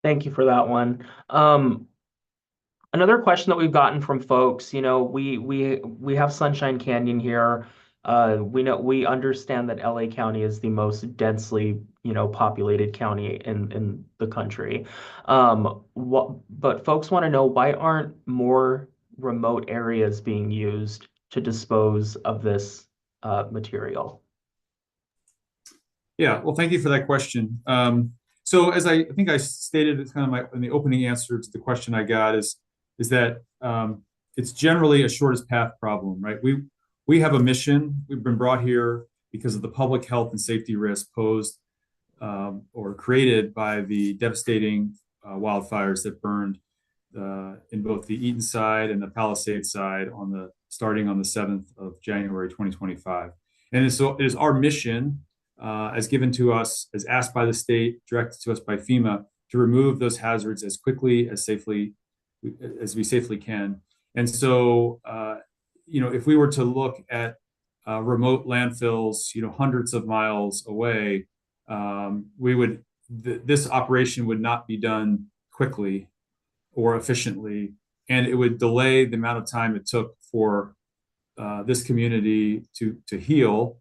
Thank you for that one. Another question that we've gotten from folks, we have Sunshine Canyon here. We understand that LA County is the most densely, populated county in the country. But folks want to know, why aren't more remote areas being used to dispose of this material? Yeah, well, thank you for that question. So as I think I stated, it's kind of in the opening answer to the question I got is that it's generally a shortest path problem, right? We have a mission. We've been brought here because of the public health and safety risk posed or created by the devastating wildfires that burned in both the Eaton side and the Palisades side starting on the 7th of January 2025. And so it is our mission, as given to us, as asked by the state, directed to us by FEMA, to remove those hazards as quickly as we safely can. And so, if we were to look at remote landfills, hundreds of miles away, this operation would not be done quickly or efficiently, and it would delay the amount of time it took for this community to heal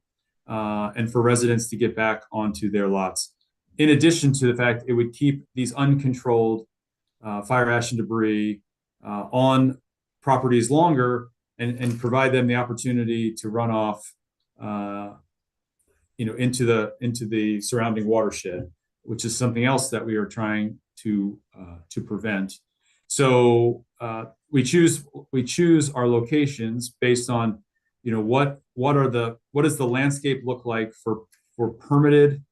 and for residents to get back onto their lots. In addition to the fact it would keep these uncontrolled fire ash and debris on properties longer and provide them the opportunity to run off into the surrounding watershed, which is something else that we are trying to prevent. So we choose our locations based on what does the landscape look like for permitted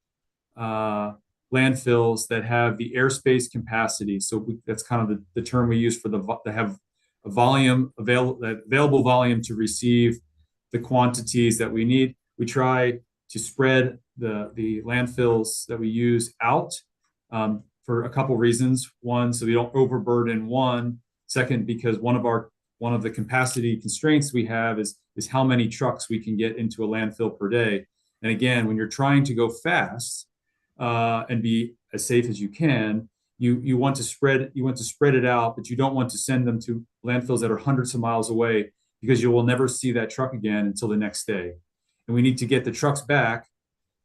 landfills that have the airspace capacity. So that's kind of the term we use for to have a available volume to receive the quantities that we need. We try to spread the landfills that we use out for a couple reasons. One, so we don't overburden one. Second, because one of the capacity constraints we have is how many trucks we can get into a landfill per day. And again, when you're trying to go fast and be as safe as you can, you want to spread it out, but you don't want to send them to landfills that are hundreds of miles away, because you will never see that truck again until the next day. And we need to get the trucks back,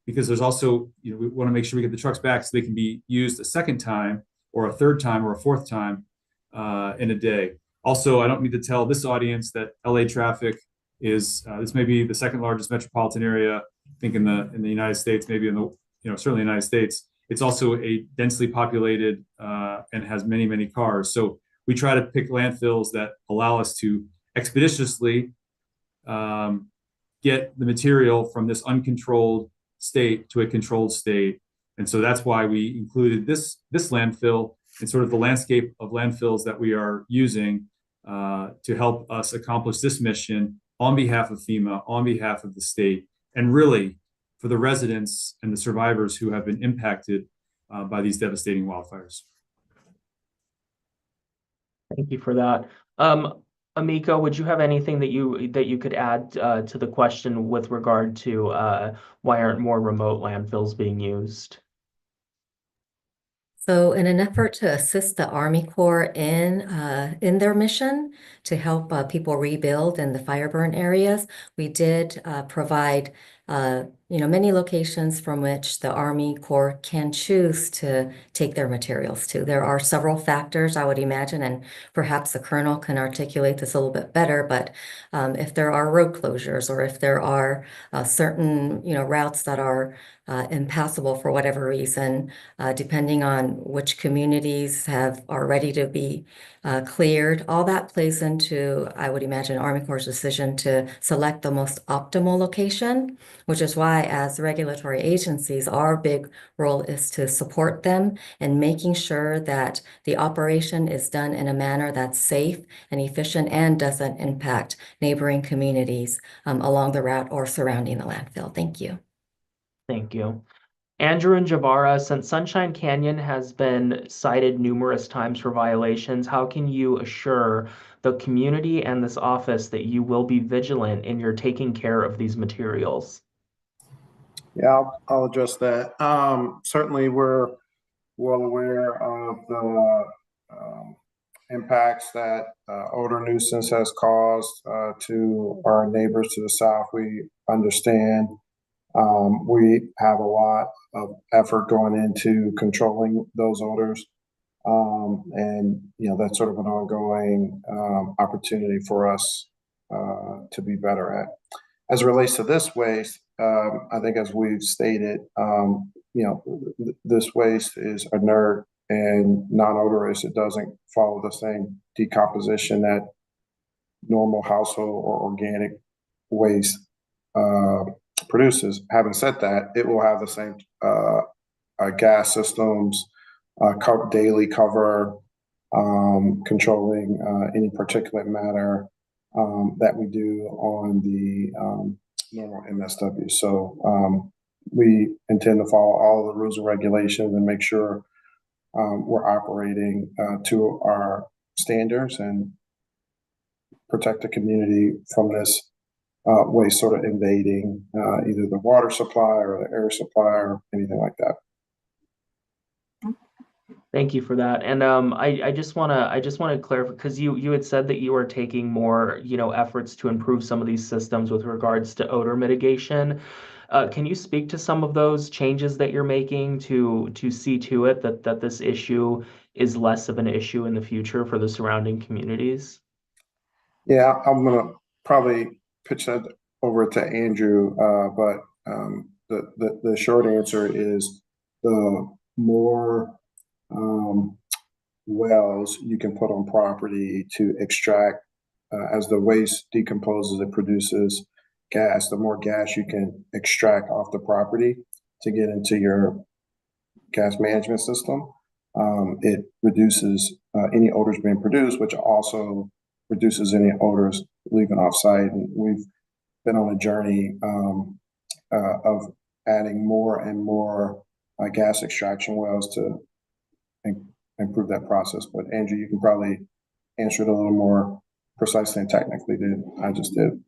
because there's also, we want to make sure we get the trucks back so they can be used a second time or a third time or a fourth time in a day. Also, I don't need to tell this audience that LA traffic is this may be the second largest metropolitan area, I think in the United States, maybe in the certainly the United States. It's also a densely populated and has many, many cars. So we try to pick landfills that allow us to expeditiously get the material from this uncontrolled state to a controlled state. And so that's why we included this landfill in sort of the landscape of landfills that we are using to help us accomplish this mission on behalf of FEMA, on behalf of the state, and really for the residents and the survivors who have been impacted by these devastating wildfires. Thank you for that. Amiko, would you have anything that you could add to the question with regard to why aren't more remote landfills being used? So in an effort to assist the Army Corps in their mission to help people rebuild in the fire burn areas, we did provide many locations from which the Army Corps can choose to take their materials to. There are several factors, I would imagine, and perhaps the Colonel can articulate this a little bit better, but if there are road closures or if there are certain routes that are impassable for whatever reason, depending on which communities are ready to be cleared, all that plays into, I would imagine, Army Corps' decision to select the most optimal location, which is why as regulatory agencies, our big role is to support them in making sure that the operation is done in a manner that's safe and efficient and doesn't impact neighboring communities along the route or surrounding the landfill. Thank you. Thank you. Andrew and Jabara, since Sunshine Canyon has been cited numerous times for violations, how can you assure the community and this office that you will be vigilant in your taking care of these materials? Yeah, I'll address that. Certainly, we're well aware of the impacts that odor nuisance has caused to our neighbors to the south. We understand. We have a lot of effort going into controlling those odors. And, that's sort of an ongoing opportunity for us to be better at. As it relates to this waste, I think as we've stated, this waste is inert and non-odorous. It doesn't follow the same decomposition that normal household or organic waste produces. Having said that, it will have the same gas systems, daily cover, controlling any particulate matter that we do on the normal MSW. So we intend to follow all the rules and regulations and make sure we're operating to our standards and protect the community from this waste sort of invading either the water supply or the air supply or anything like that. Thank you for that. And I just want to clarify, because you had said that you are taking more, efforts to improve some of these systems with regards to odor mitigation. Can you speak to some of those changes that you're making to see to it that this issue is less of an issue in the future for the surrounding communities? Yeah, I'm gonna probably pitch that over to Andrew, but the short answer is the more wells you can put on property to extract, as the waste decomposes, it produces gas. The more gas you can extract off the property to get into your gas management system, it reduces any odors being produced, which also reduces any odors leaving off site. And we've been on a journey of adding more and more gas extraction wells to improve that process. But Andrew, you can probably answer it a little more precisely and technically than I just did.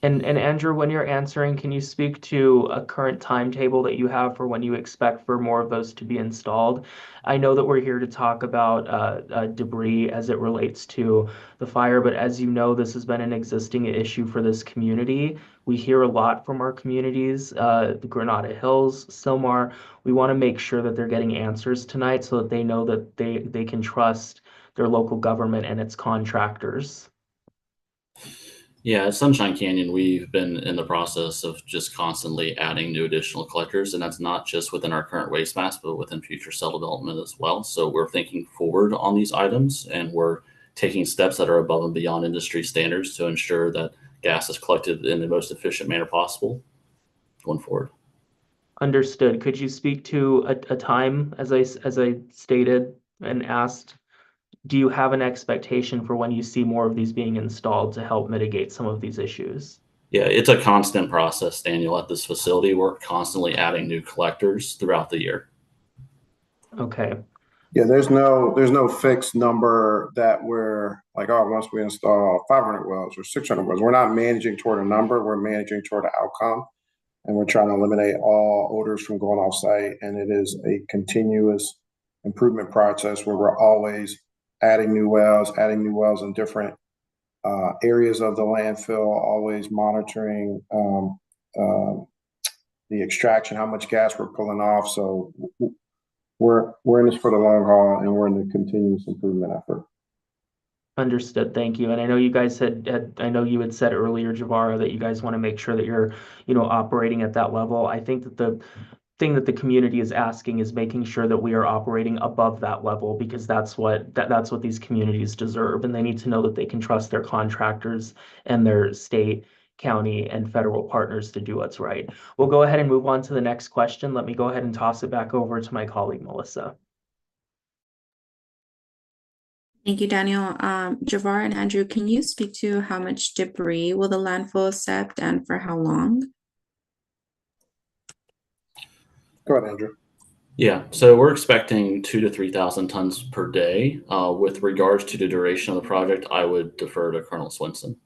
And Andrew, when you're answering, can you speak to a current timetable that you have for when you expect for more of those to be installed? I know that we're here to talk about debris as it relates to the fire, but as you know, this has been an existing issue for this community. We hear a lot from our communities, the Granada Hills, Sylmar. We want to make sure that they're getting answers tonight so that they know that they can trust their local government and its contractors. Yeah, at Sunshine Canyon, we've been in the process of just constantly adding new additional collectors, and that's not just within our current waste mass, but within future cell development as well. So we're thinking forward on these items, and we're taking steps that are above and beyond industry standards to ensure that gas is collected in the most efficient manner possible going forward. Understood. Could you speak to a time, as I stated and asked? Do you have an expectation for when you see more of these being installed to help mitigate some of these issues? Yeah, it's a constant process, Daniel, at this facility. We're constantly adding new collectors throughout the year. Okay. Yeah, there's no fixed number that we're like, oh, once we install 500 wells or 600 wells, we're not managing toward a number, we're managing toward an outcome. And we're trying to eliminate all odors from going off site. And it is a continuous improvement process where we're always adding new wells in different areas of the landfill, always monitoring the extraction, how much gas we're pulling off. So we're in this for the long haul, and we're in the continuous improvement effort. Understood. Thank you. And I know you guys I know you had said earlier, Javara, that you guys want to make sure that you're, operating at that level. I think that the thing that the community is asking is making sure that we are operating above that level, because that's what these communities deserve, and they need to know that they can trust their contractors and their state, county, and federal partners to do what's right. We'll go ahead and move on to the next question. Let me go ahead and toss it back over to my colleague, Melissa. Thank you, Daniel. Javar and Andrew, can you speak to how much debris will the landfill accept and for how long? Go ahead, Andrew. Yeah, so we're expecting 2,000 to 3,000 tons per day. With regards to the duration of the project, I would defer to Colonel Swenson.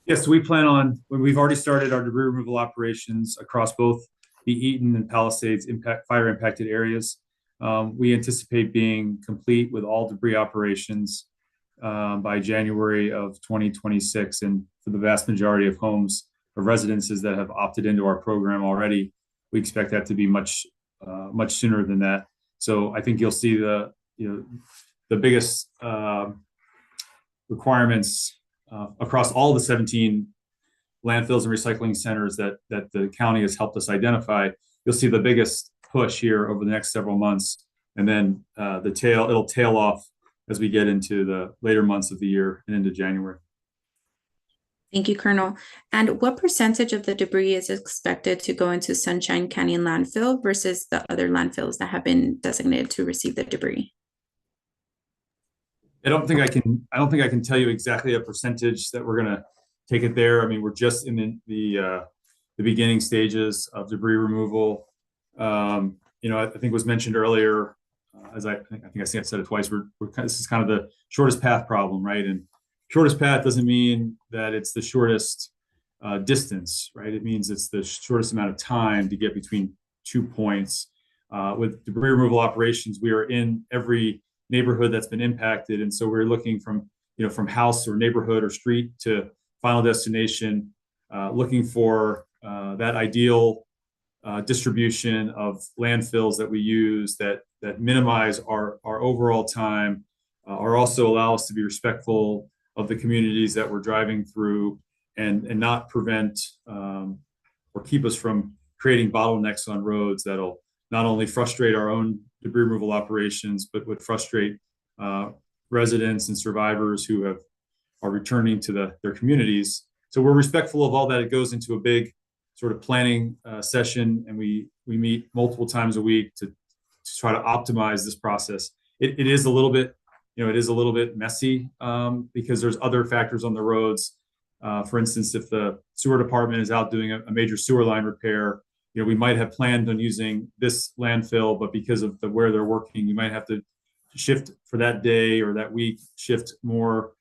Yes, we've already started our debris removal operations across both the Eaton and Palisades fire impacted areas. We anticipate being complete with all debris operations by January of 2026. And for the vast majority of homes or residences that have opted into our program already, we expect that to be much sooner than that. So I think you'll see the biggest requirements across all the 17 landfills and recycling centers that the county has helped us identify, you'll see the biggest push here over the next several months. And then it'll tail off as we get into the later months of the year and into January. Thank you, Colonel. And what percentage of the debris is expected to go into Sunshine Canyon landfill versus the other landfills that have been designated to receive the debris? I don't think I can tell you exactly a percentage that we're gonna take it there. I mean, we're just in the beginning stages of debris removal. You know, I think it was mentioned earlier, as I think I said it twice. This is kind of the shortest path problem, right? And shortest path doesn't mean that it's the shortest distance, right? It means it's the shortest amount of time to get between 2 points. With debris removal operations, we are in every neighborhood that's been impacted, and so we're looking from house or neighborhood or street to final destination, looking for that ideal distribution of landfills that we use that minimize our overall time, or also allow us to be respectful of the communities that we're driving through, and not prevent or keep us from creating bottlenecks on roads that'll not only frustrate our own debris removal operations, but would frustrate residents and survivors who are returning to their communities. So we're respectful of all that. It goes into a big sort of planning session, and we meet multiple times a week to try to optimize this process. It is a little bit, it is a little bit messy because there's other factors on the roads. For instance, if the sewer department is out doing a major sewer line repair, we might have planned on using this landfill, but because of where they're working, you might have to shift for that day or that week, shift more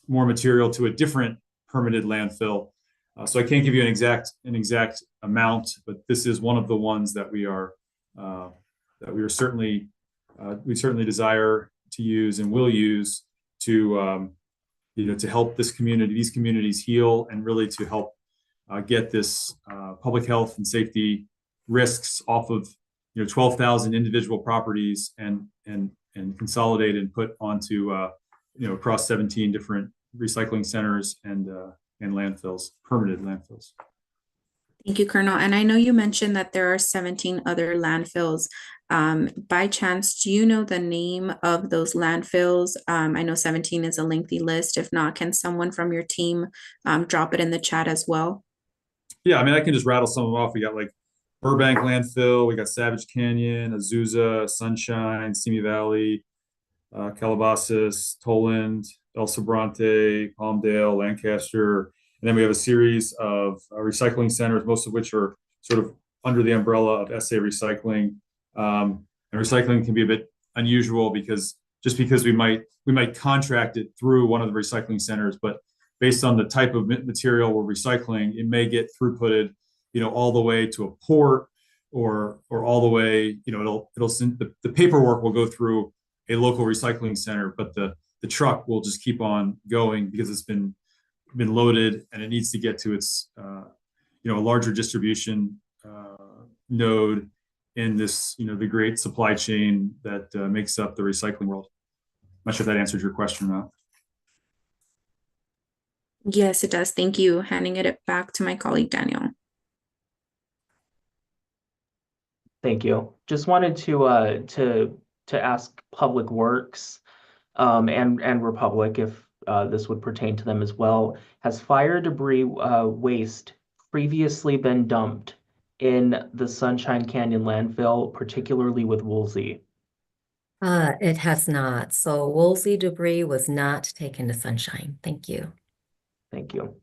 material to a different permitted landfill. So I can't give you an exact amount, but this is one of the ones that we certainly desire to use and will use to to help these communities heal, and really to help get this public health and safety risks off of 12,000 individual properties and consolidate and put onto across 17 different recycling centers and landfills, permitted landfills. Thank you, Colonel. And I know you mentioned that there are 17 other landfills. By chance, do you know the name of those landfills? I know 17 is a lengthy list. If not, can someone from your team drop it in the chat as well? Yeah, I mean, I can just rattle some of them off. We got like Burbank landfill, we got Savage Canyon, Azusa, Sunshine, Simi Valley, Calabasas, Toland, El Sobrante, Palmdale, Lancaster. And then we have a series of recycling centers, most of which are sort of under the umbrella of SA Recycling. And recycling can be a bit unusual because we might contract it through one of the recycling centers, but based on the type of material we're recycling, it may get throughputed, all the way to a port, or all the way, the paperwork will go through a local recycling center, but the truck will just keep on going because it's been loaded and it needs to get to its a larger distribution node in this the great supply chain that makes up the recycling world. I'm not sure if that answers your question or not. Yes, it does. Thank you. Handing it back to my colleague Daniel. Thank you. Just wanted to ask Public Works and Republic, if this would pertain to them as well. Has fire debris waste previously been dumped in the Sunshine Canyon landfill, particularly with Woolsey? It has not. So Woolsey debris was not taken to Sunshine. Thank you. Thank you.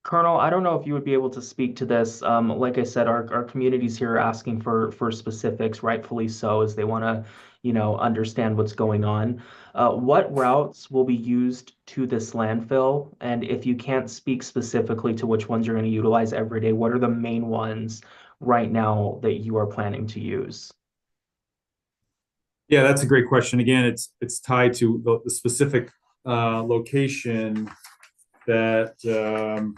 Colonel, I don't know if you would be able to speak to this. Like I said, our communities here are asking for specifics, rightfully so, as they want to, understand what's going on. What routes will be used to this landfill? And if you can't speak specifically to which ones you're going to utilize every day, what are the main ones right now that you are planning to use? Yeah, that's a great question. Again, it's tied to the specific location that the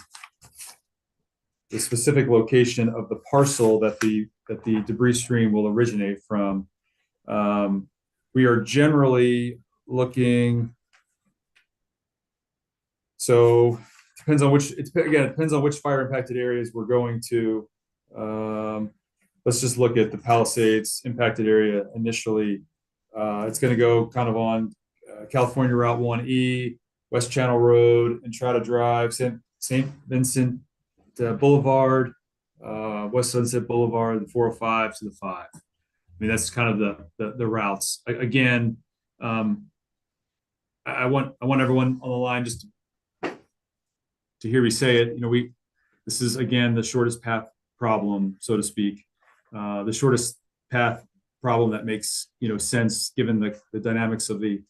specific location of the parcel that the debris stream will originate from. We are generally looking So depends on which, it depends on which fire impacted areas we're going to. Let's just look at the Palisades impacted area initially. It's going to go kind of on California Route 1E, West Channel Road, Entrada Drive, St. Vincent Boulevard, West Sunset Boulevard, the 405 to the 5. I mean, that's kind of the routes. Again, I want everyone on the line just to hear me say it. You know, this is again the shortest path problem, so to speak, the shortest path problem that makes sense given the dynamics of the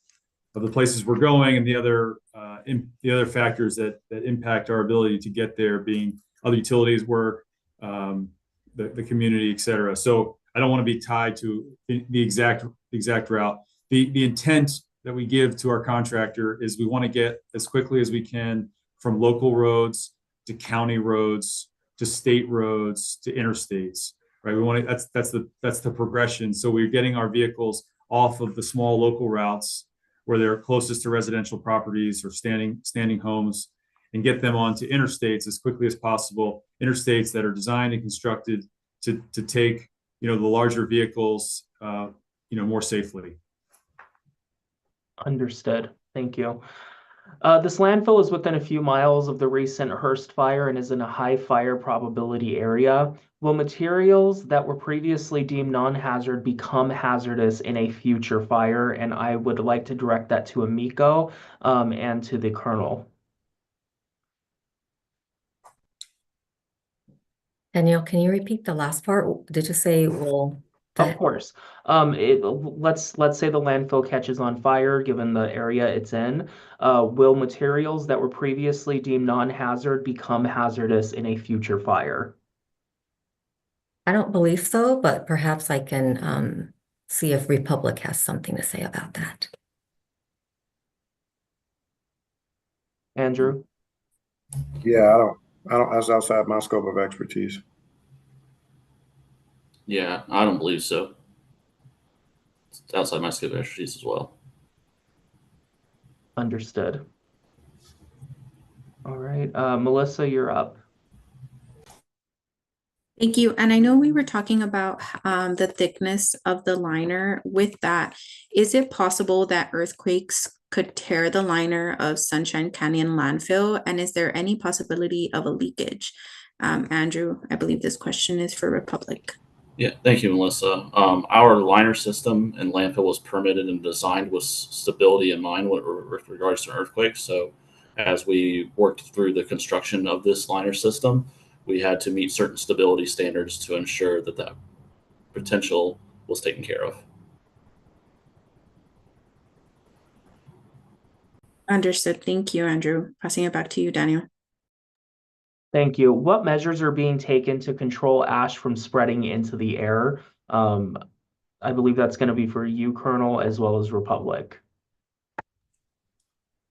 places we're going and the other factors that impact our ability to get there, being other utilities, work, the community, et cetera. So I don't want to be tied to the exact route. The intent that we give to our contractor is we want to get as quickly as we can from local roads to county roads to state roads to interstates, right? We want to, that's the progression. So we're getting our vehicles off of the small local routes where they're closest to residential properties or standing homes, and get them onto interstates as quickly as possible. Interstates that are designed and constructed to take the larger vehicles more safely. Understood. Thank you. This landfill is within a few miles of the recent Hearst fire and is in a high fire probability area. Will materials that were previously deemed non-hazard become hazardous in a future fire? And I would like to direct that to Emiko and to the Colonel. Danielle, can you repeat the last part? Did you say will? Of course. Let's say the landfill catches on fire, given the area it's in. Will materials that were previously deemed non-hazard become hazardous in a future fire? I don't believe so, but perhaps I can see if Republic has something to say about that. Andrew? Yeah, I don't, that's outside my scope of expertise. Yeah, I don't believe so. It's outside my scope of expertise as well. Understood. All right, Melissa, you're up. Thank you. And I know we were talking about the thickness of the liner. With that, is it possible that earthquakes could tear the liner of Sunshine Canyon landfill? And is there any possibility of a leakage? Andrew, I believe this question is for Republic. Yeah, thank you, Melissa. Our liner system and landfill was permitted and designed with stability in mind with regards to earthquakes. So as we worked through the construction of this liner system, we had to meet certain stability standards to ensure that that potential was taken care of. Understood. Thank you, Andrew. Passing it back to you, Daniel. Thank you. What measures are being taken to control ash from spreading into the air? I believe that's going to be for you, Colonel, as well as Republic.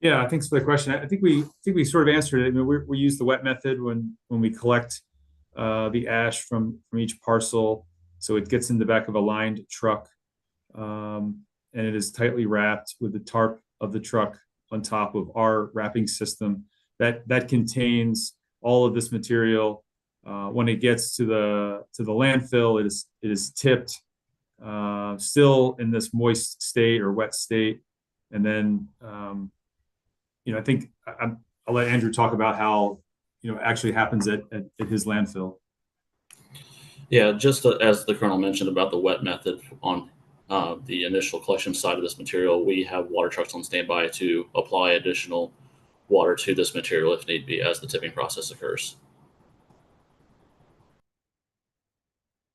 Yeah, thanks for the question. I think we sort of answered it. I mean, we use the wet method when we collect the ash from each parcel, so it gets in the back of a lined truck, and it is tightly wrapped with the tarp of the truck on top of our wrapping system that contains all of this material. When it gets to the landfill, it is tipped, still in this moist state or wet state, and then I think I'll let Andrew talk about how actually happens at his landfill. Yeah, just as the Colonel mentioned about the wet method on the initial collection side of this material, we have water trucks on standby to apply additional water to this material if need be as the tipping process occurs.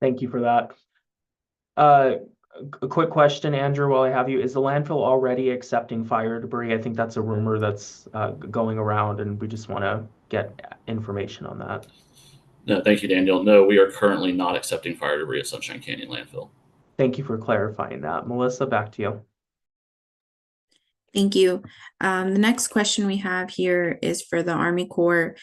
Thank you for that. A quick question, Andrew, while I have you. Is the landfill already accepting fire debris? I think that's a rumor that's going around, and we just want to get information on that. No, thank you, Daniel. No, we are currently not accepting fire debris at Sunshine Canyon landfill. Thank you for clarifying that. Melissa, back to you. Thank you. The next question we have here is for the Army Corps.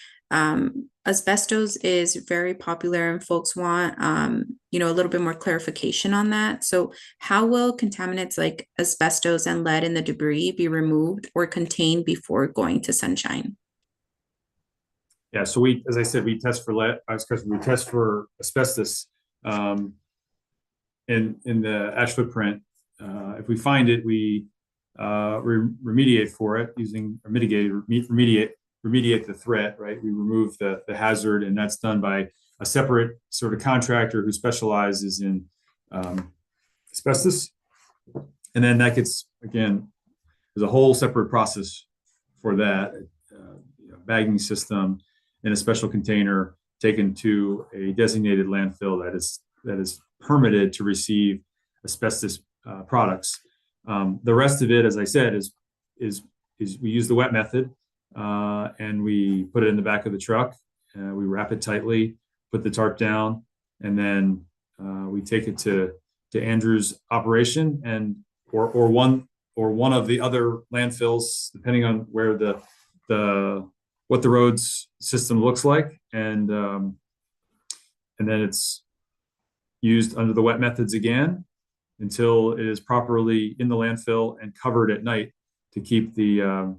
Asbestos is very popular and folks want, a little bit more clarification on that. So how will contaminants like asbestos and lead in the debris be removed or contained before going to Sunshine? Yeah, so we, as I said, we test for we test for asbestos in the ash footprint. If we find it, we remediate for it using or remediate the threat, right? We remove the hazard, and that's done by a separate sort of contractor who specializes in asbestos. And then that gets, again, there's a whole separate process for that, bagging system in a special container taken to a designated landfill that is permitted to receive asbestos products. The rest of it, as I said, is we use the wet method, and we put it in the back of the truck. We wrap it tightly, put the tarp down, and then we take it to Andrew's operation and or one of the other landfills, depending on where what the roads system looks like, and then it's used under the wet methods again until it is properly in the landfill and covered at night to keep the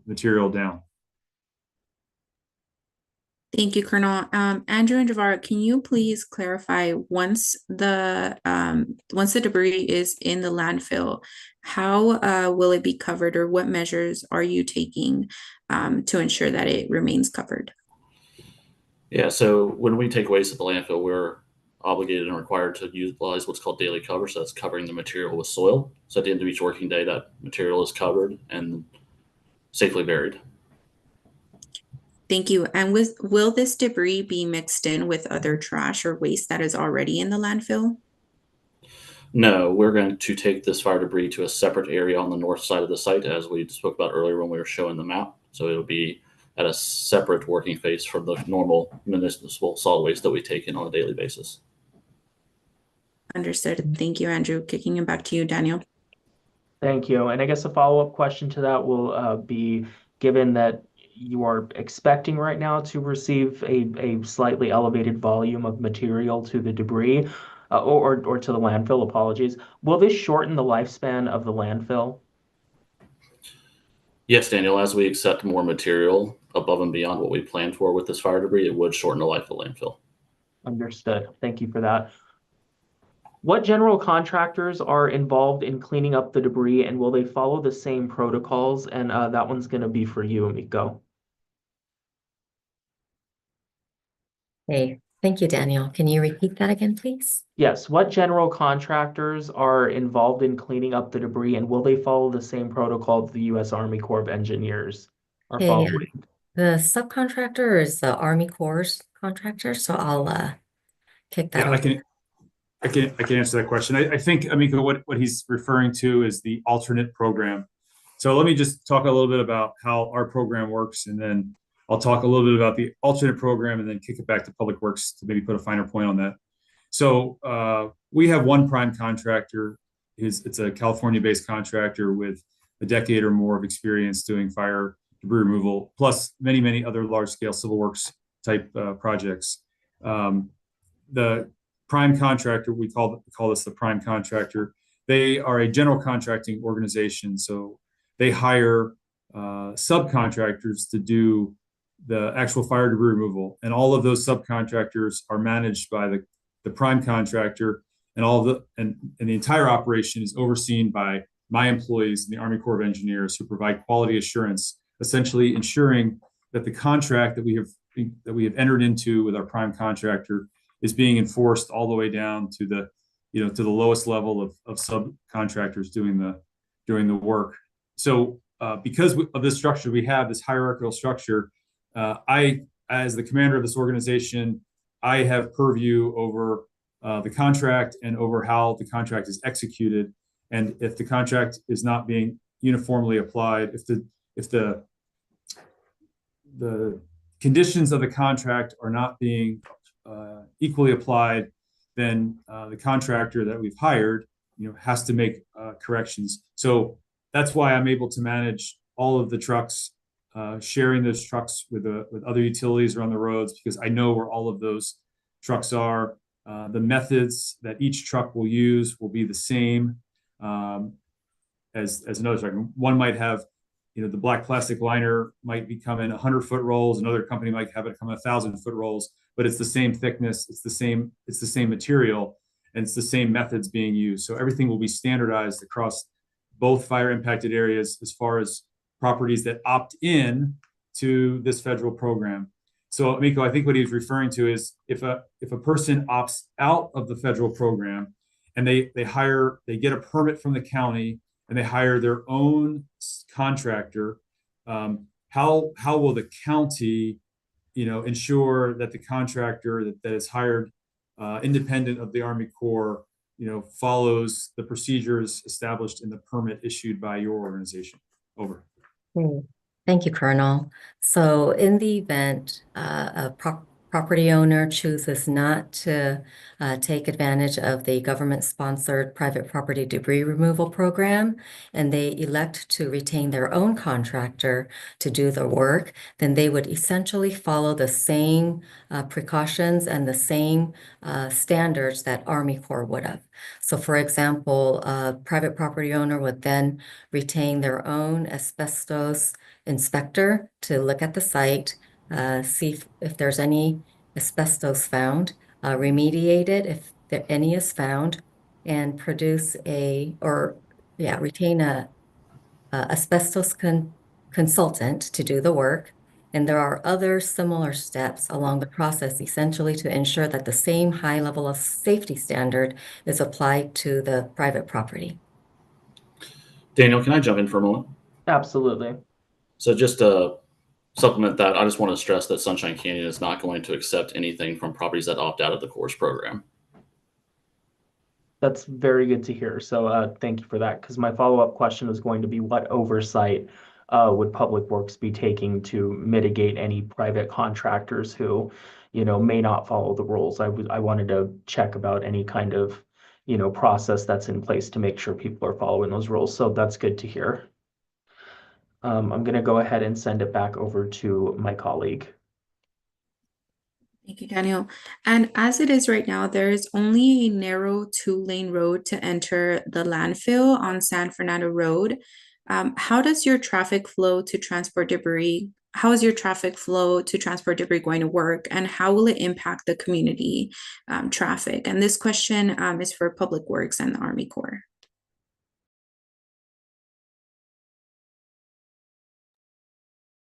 material down. Thank you, Colonel. Andrew and Javar, can you please clarify once the debris is in the landfill, how will it be covered, or what measures are you taking to ensure that it remains covered? Yeah, so when we take waste at the landfill, we're obligated and required to utilize what's called daily cover. So that's covering the material with soil. So at the end of each working day, that material is covered and safely buried. Thank you. And will this debris be mixed in with other trash or waste that is already in the landfill? No, we're going to take this fire debris to a separate area on the north side of the site, as we spoke about earlier when we were showing the map. So it'll be at a separate working phase from the normal municipal solid waste that we take in on a daily basis. Understood. Thank you, Andrew. Kicking it back to you, Daniel. Thank you. And I guess a follow-up question to that will be, given that you are expecting right now to receive a slightly elevated volume of material to the debris or to the landfill, apologies, will this shorten the lifespan of the landfill? Yes, Daniel, as we accept more material above and beyond what we planned for with this fire debris, it would shorten the life of the landfill. Understood. Thank you for that. What general contractors are involved in cleaning up the debris, and will they follow the same protocols? And that one's going to be for you, Emiko. Hey, thank you, Daniel. Can you repeat that again, please? Yes. What general contractors are involved in cleaning up the debris, and will they follow the same protocol the U.S. Army Corps of Engineers are following? The subcontractor is the Army Corps contractor, so I'll kick that over. I can answer that question. I think, Emiko, what he's referring to is the alternate program. So let me just talk a little bit about how our program works, and then I'll talk a little bit about the alternate program and then kick it back to Public Works to maybe put a finer point on that. So we have one prime contractor. It's a California-based contractor with a decade or more of experience doing fire debris removal, plus many, many other large-scale civil works type projects. The prime contractor, we call this the prime contractor. They are a general contracting organization, so they hire subcontractors to do the actual fire debris removal, and all of those subcontractors are managed by the prime contractor, and the entire operation is overseen by my employees in the Army Corps of Engineers, who provide quality assurance, essentially ensuring that the contract that we have entered into with our prime contractor is being enforced all the way down to the lowest level of subcontractors doing the work. So because of this structure, we have this hierarchical structure. I, as the commander of this organization, I have purview over the contract and over how the contract is executed. And if the contract is not being uniformly applied, if the conditions of the contract are not being equally applied, then the contractor that we've hired, has to make corrections. So that's why I'm able to manage all of the trucks, sharing those trucks with other utilities around the roads, because I know where all of those trucks are. The methods that each truck will use will be the same as another truck. One might have, the black plastic liner might be coming 100-foot rolls. Another company might have it come 1,000-foot rolls, but it's the same thickness, it's the same material, and it's the same methods being used. So everything will be standardized across both fire impacted areas as far as properties that opt in to this federal program. So Amico, I think what he's referring to is if a person opts out of the federal program and they get a permit from the county and they hire their own contractor, how will the county, ensure that the contractor that is hired independent of the Army Corps, follows the procedures established in the permit issued by your organization? Over. Thank you, Colonel. So in the event a property owner chooses not to take advantage of the government-sponsored private property debris removal program, and they elect to retain their own contractor to do the work, then they would essentially follow the same precautions and the same standards that Army Corps would have. So for example, a private property owner would then retain their own asbestos inspector to look at the site, see if there's any asbestos found, remediate it if any is found, and retain a asbestos consultant to do the work. And there are other similar steps along the process, essentially to ensure that the same high level of safety standard is applied to the private property. Daniel, can I jump in for a moment? Absolutely. So just to supplement that, I just want to stress that Sunshine Canyon is not going to accept anything from properties that opt out of the CORS program. That's very good to hear. So thank you for that, because my follow-up question was going to be what oversight would Public Works be taking to mitigate any private contractors who, may not follow the rules. I wanted to check about any kind of, process that's in place to make sure people are following those rules. So that's good to hear. I'm going to go ahead and send it back over to my colleague. Thank you, Daniel. And as it is right now, there is only a narrow 2-lane road to enter the landfill on San Fernando Road. How does your traffic flow to transport debris? How is your traffic flow to transport debris going to work, and how will it impact the community traffic? And this question is for Public Works and the Army Corps.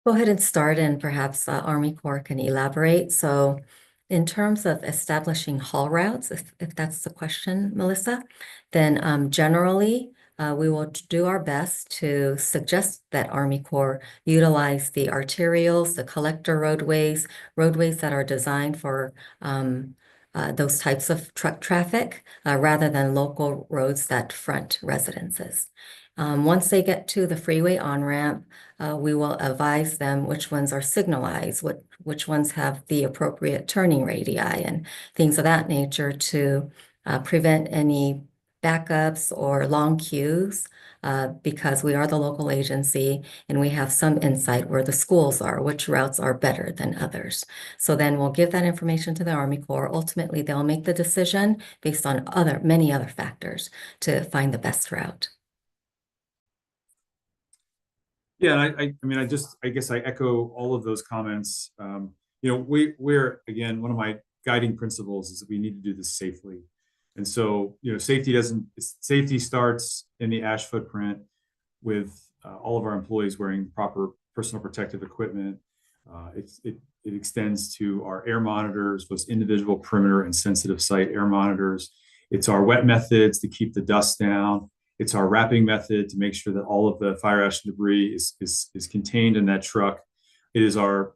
Go ahead and start, and perhaps Army Corps can elaborate. So in terms of establishing haul routes, if that's the question, Melissa, then generally we will do our best to suggest that Army Corps utilize the arterials, the collector roadways that are designed for those types of truck traffic rather than local roads that front residences. Once they get to the freeway on-ramp, we will advise them which ones are signalized, which ones have the appropriate turning radii and things of that nature to prevent any backups or long queues because we are the local agency and we have some insight where the schools are, which routes are better than others. So then we'll give that information to the Army Corps. Ultimately, they'll make the decision based on many other factors to find the best route. Yeah, I guess I echo all of those comments. We're again, one of my guiding principles is that we need to do this safely. And so, safety starts in the ash footprint with all of our employees wearing proper personal protective equipment. It extends to our air monitors, both individual perimeter and sensitive site air monitors. It's our wet methods to keep the dust down. It's our wrapping method to make sure that all of the fire ash and debris is contained in that truck. It is our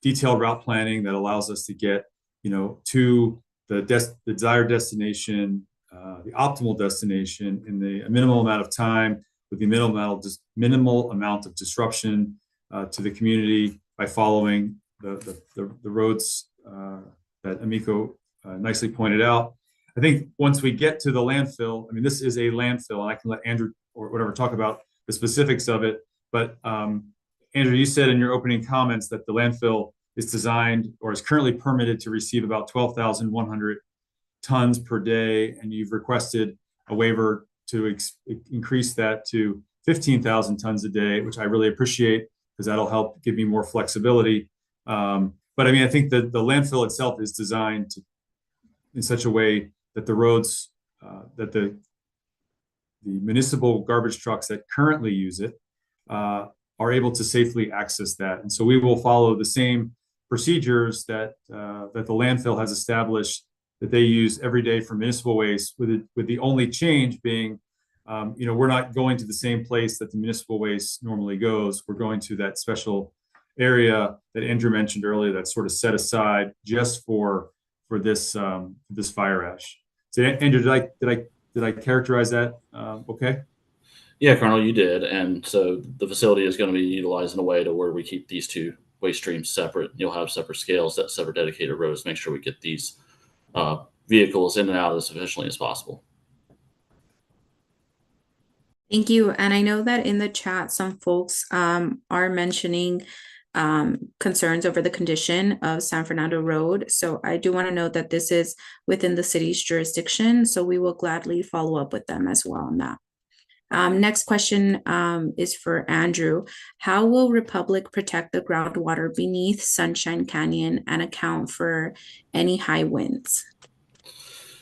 detailed route planning that allows us to get, to the desired destination, the optimal destination in the minimal amount of time with the minimal amount of disruption to the community by following the roads that Amico nicely pointed out. I think once we get to the landfill, this is a landfill, and I can let Andrew or whatever talk about the specifics of it. But Andrew, you said in your opening comments that the landfill is designed or is currently permitted to receive about 12,100 tons per day, and you've requested a waiver to increase that to 15,000 tons a day, which I really appreciate because that'll help give me more flexibility. But I mean, I think that the landfill itself is designed in such a way that the roads, that the municipal garbage trucks that currently use it are able to safely access that. And so we will follow the same procedures that that the landfill has established that they use every day for municipal waste, with the only change being, we're not going to the same place that the municipal waste normally goes. We're going to that special area that Andrew mentioned earlier that's sort of set aside just for this this fire ash. So Andrew, did I characterize that okay? Yeah, Colonel, you did. And so the facility is going to be utilized in a way to where we keep these two waste streams separate. You'll have separate scales, that separate dedicated roads, make sure we get these vehicles in and out as efficiently as possible. Thank you. And I know that in the chat, some folks are mentioning concerns over the condition of San Fernando Road. So I do want to note that this is within the city's jurisdiction. So we will gladly follow up with them as well on that. Next question is for Andrew. How will Republic protect the groundwater beneath Sunshine Canyon and account for any high winds?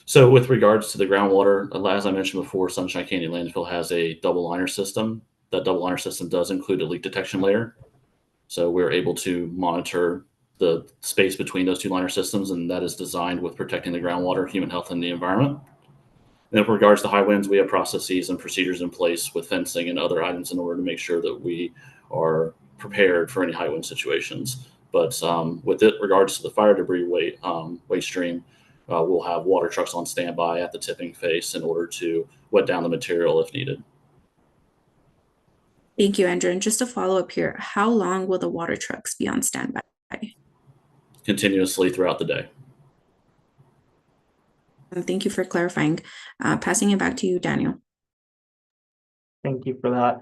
So with regards to the groundwater, as I mentioned before, Sunshine Canyon Landfill has a double liner system. That double liner system does include a leak detection layer. So we're able to monitor the space between those two liner systems, and that is designed with protecting the groundwater, human health, and the environment. And with regards to high winds, we have processes and procedures in place with fencing and other items in order to make sure that we are prepared for any high wind situations. But with regards to the fire debris waste stream, we'll have water trucks on standby at the tipping face in order to wet down the material if needed. Thank you, Andrew. And just to follow up here, how long will the water trucks be on standby? Continuously throughout the day. Thank you for clarifying. Passing it back to you, Daniel. Thank you for that.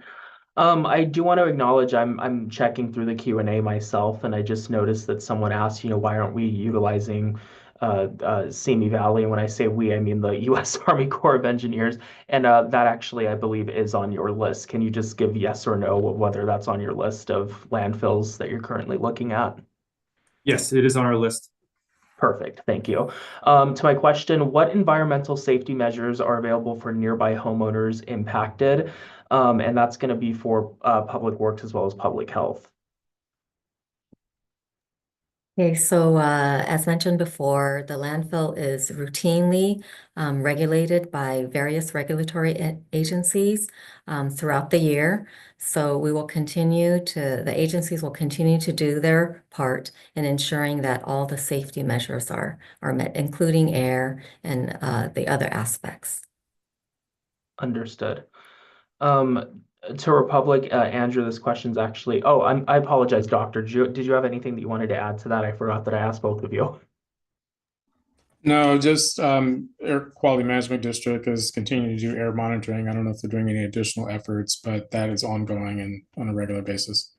I do want to acknowledge I'm checking through the Q&A myself, and I just noticed that someone asked, why aren't we utilizing Simi Valley? And when I say we, I mean the U.S. Army Corps of Engineers. And that actually, I believe, is on your list. Can you just give yes or no of whether that's on your list of landfills that you're currently looking at? Yes, it is on our list. Perfect, thank you. To my question, what environmental safety measures are available for nearby homeowners impacted? And that's going to be for Public Works as well as Public Health. Okay, so as mentioned before, the landfill is routinely regulated by various regulatory agencies throughout the year. So the agencies will continue to do their part in ensuring that all the safety measures are met, including air and the other aspects. Understood. To Republic, Andrew, this question's actually, I apologize, Doctor. Did you have anything that you wanted to add to that? I forgot that I asked both of you. No, just Air Quality Management District is continuing to do air monitoring. I don't know if they're doing any additional efforts, but that is ongoing and on a regular basis.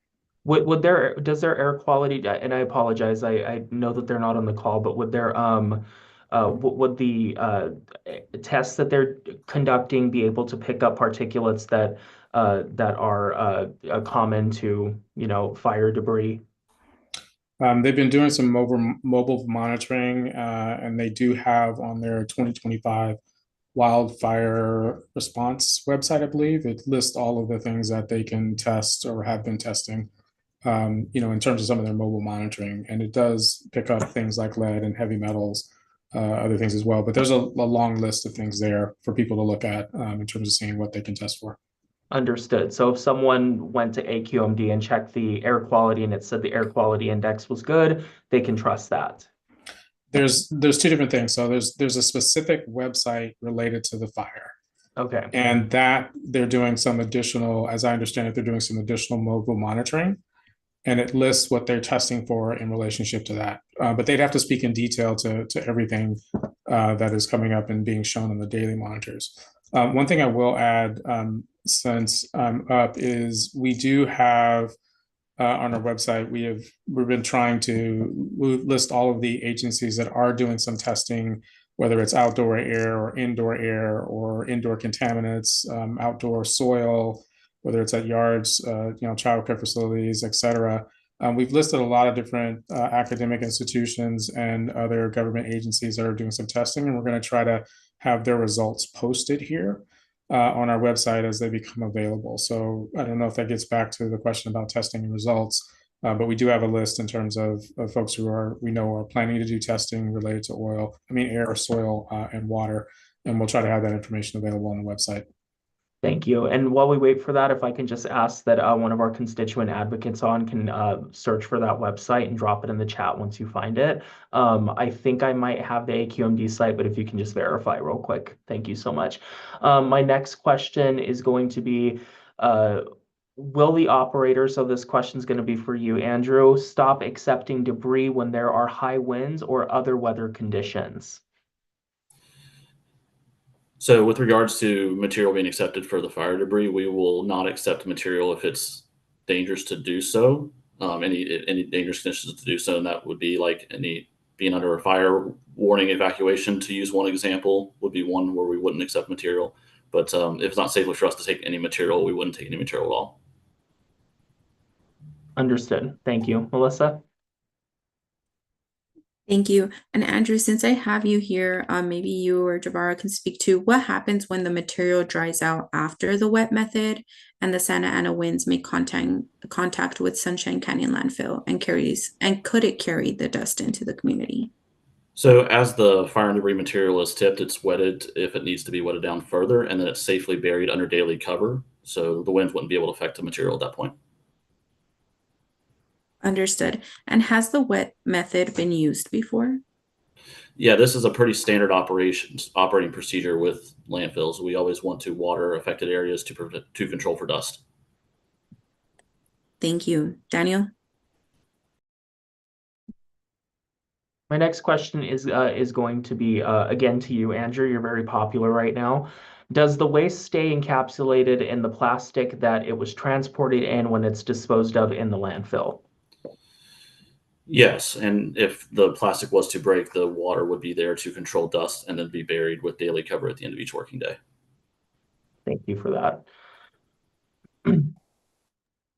Does their air quality, and I apologize, I know that they're not on the call, but would the tests that they're conducting be able to pick up particulates that are common to, fire debris? They've been doing some mobile monitoring, and they do have on their 2025 wildfire response website, I believe, it lists all of the things that they can test or have been testing, in terms of some of their mobile monitoring. And it does pick up things like lead and heavy metals, other things as well. But there's a long list of things there for people to look at in terms of seeing what they can test for. Understood. So if someone went to AQMD and checked the air quality and it said the air quality index was good, they can trust that. There's two different things. So there's a specific website related to the fire. Okay. And that they're doing some additional, as I understand it, they're doing some additional mobile monitoring, and it lists what they're testing for in relationship to that. But they'd have to speak in detail to everything that is coming up and being shown on the daily monitors. One thing I will add, since I'm up, is we do have on our website, we've been trying to list all of the agencies that are doing some testing, whether it's outdoor air or indoor contaminants, outdoor soil, whether it's at yards, childcare facilities, et cetera. We've listed a lot of different academic institutions and other government agencies that are doing some testing, and we're going to try to have their results posted here on our website as they become available. So I don't know if that gets back to the question about testing and results, but we do have a list in terms of folks who we know are planning to do testing related to air, soil, and water, and we'll try to have that information available on the website. Thank you. And while we wait for that, if I can just ask that one of our constituent advocates can search for that website and drop it in the chat once you find it. I think I might have the AQMD site, but if you can just verify real quick. Thank you so much. My next question is going to be, will the operator, so this question is going to be for you, Andrew, stop accepting debris when there are high winds or other weather conditions? So with regards to material being accepted for the fire debris, we will not accept material if it's dangerous to do so. Any dangerous conditions to do so, and that would be like any being under a fire warning evacuation, to use one example, would be one where we wouldn't accept material. But if it's not safely for us to take any material, we wouldn't take any material at all. Understood. Thank you. Melissa? Thank you. And Andrew, since I have you here, maybe you or Jabara can speak to what happens when the material dries out after the wet method and the Santa Ana winds make contact with Sunshine Canyon landfill and could it carry the dust into the community? So as the fire and debris material is tipped, it's wetted if it needs to be wetted down further, and then it's safely buried under daily cover. So the winds wouldn't be able to affect the material at that point. Understood. And has the wet method been used before? Yeah, this is a pretty standard operating procedure with landfills. We always want to water affected areas to control for dust. Thank you. Daniel? My next question is going to be, again, to you, Andrew. You're very popular right now. Does the waste stay encapsulated in the plastic that it was transported in when it's disposed of in the landfill? Yes, and if the plastic was to break, the water would be there to control dust and then be buried with daily cover at the end of each working day. Thank you for that.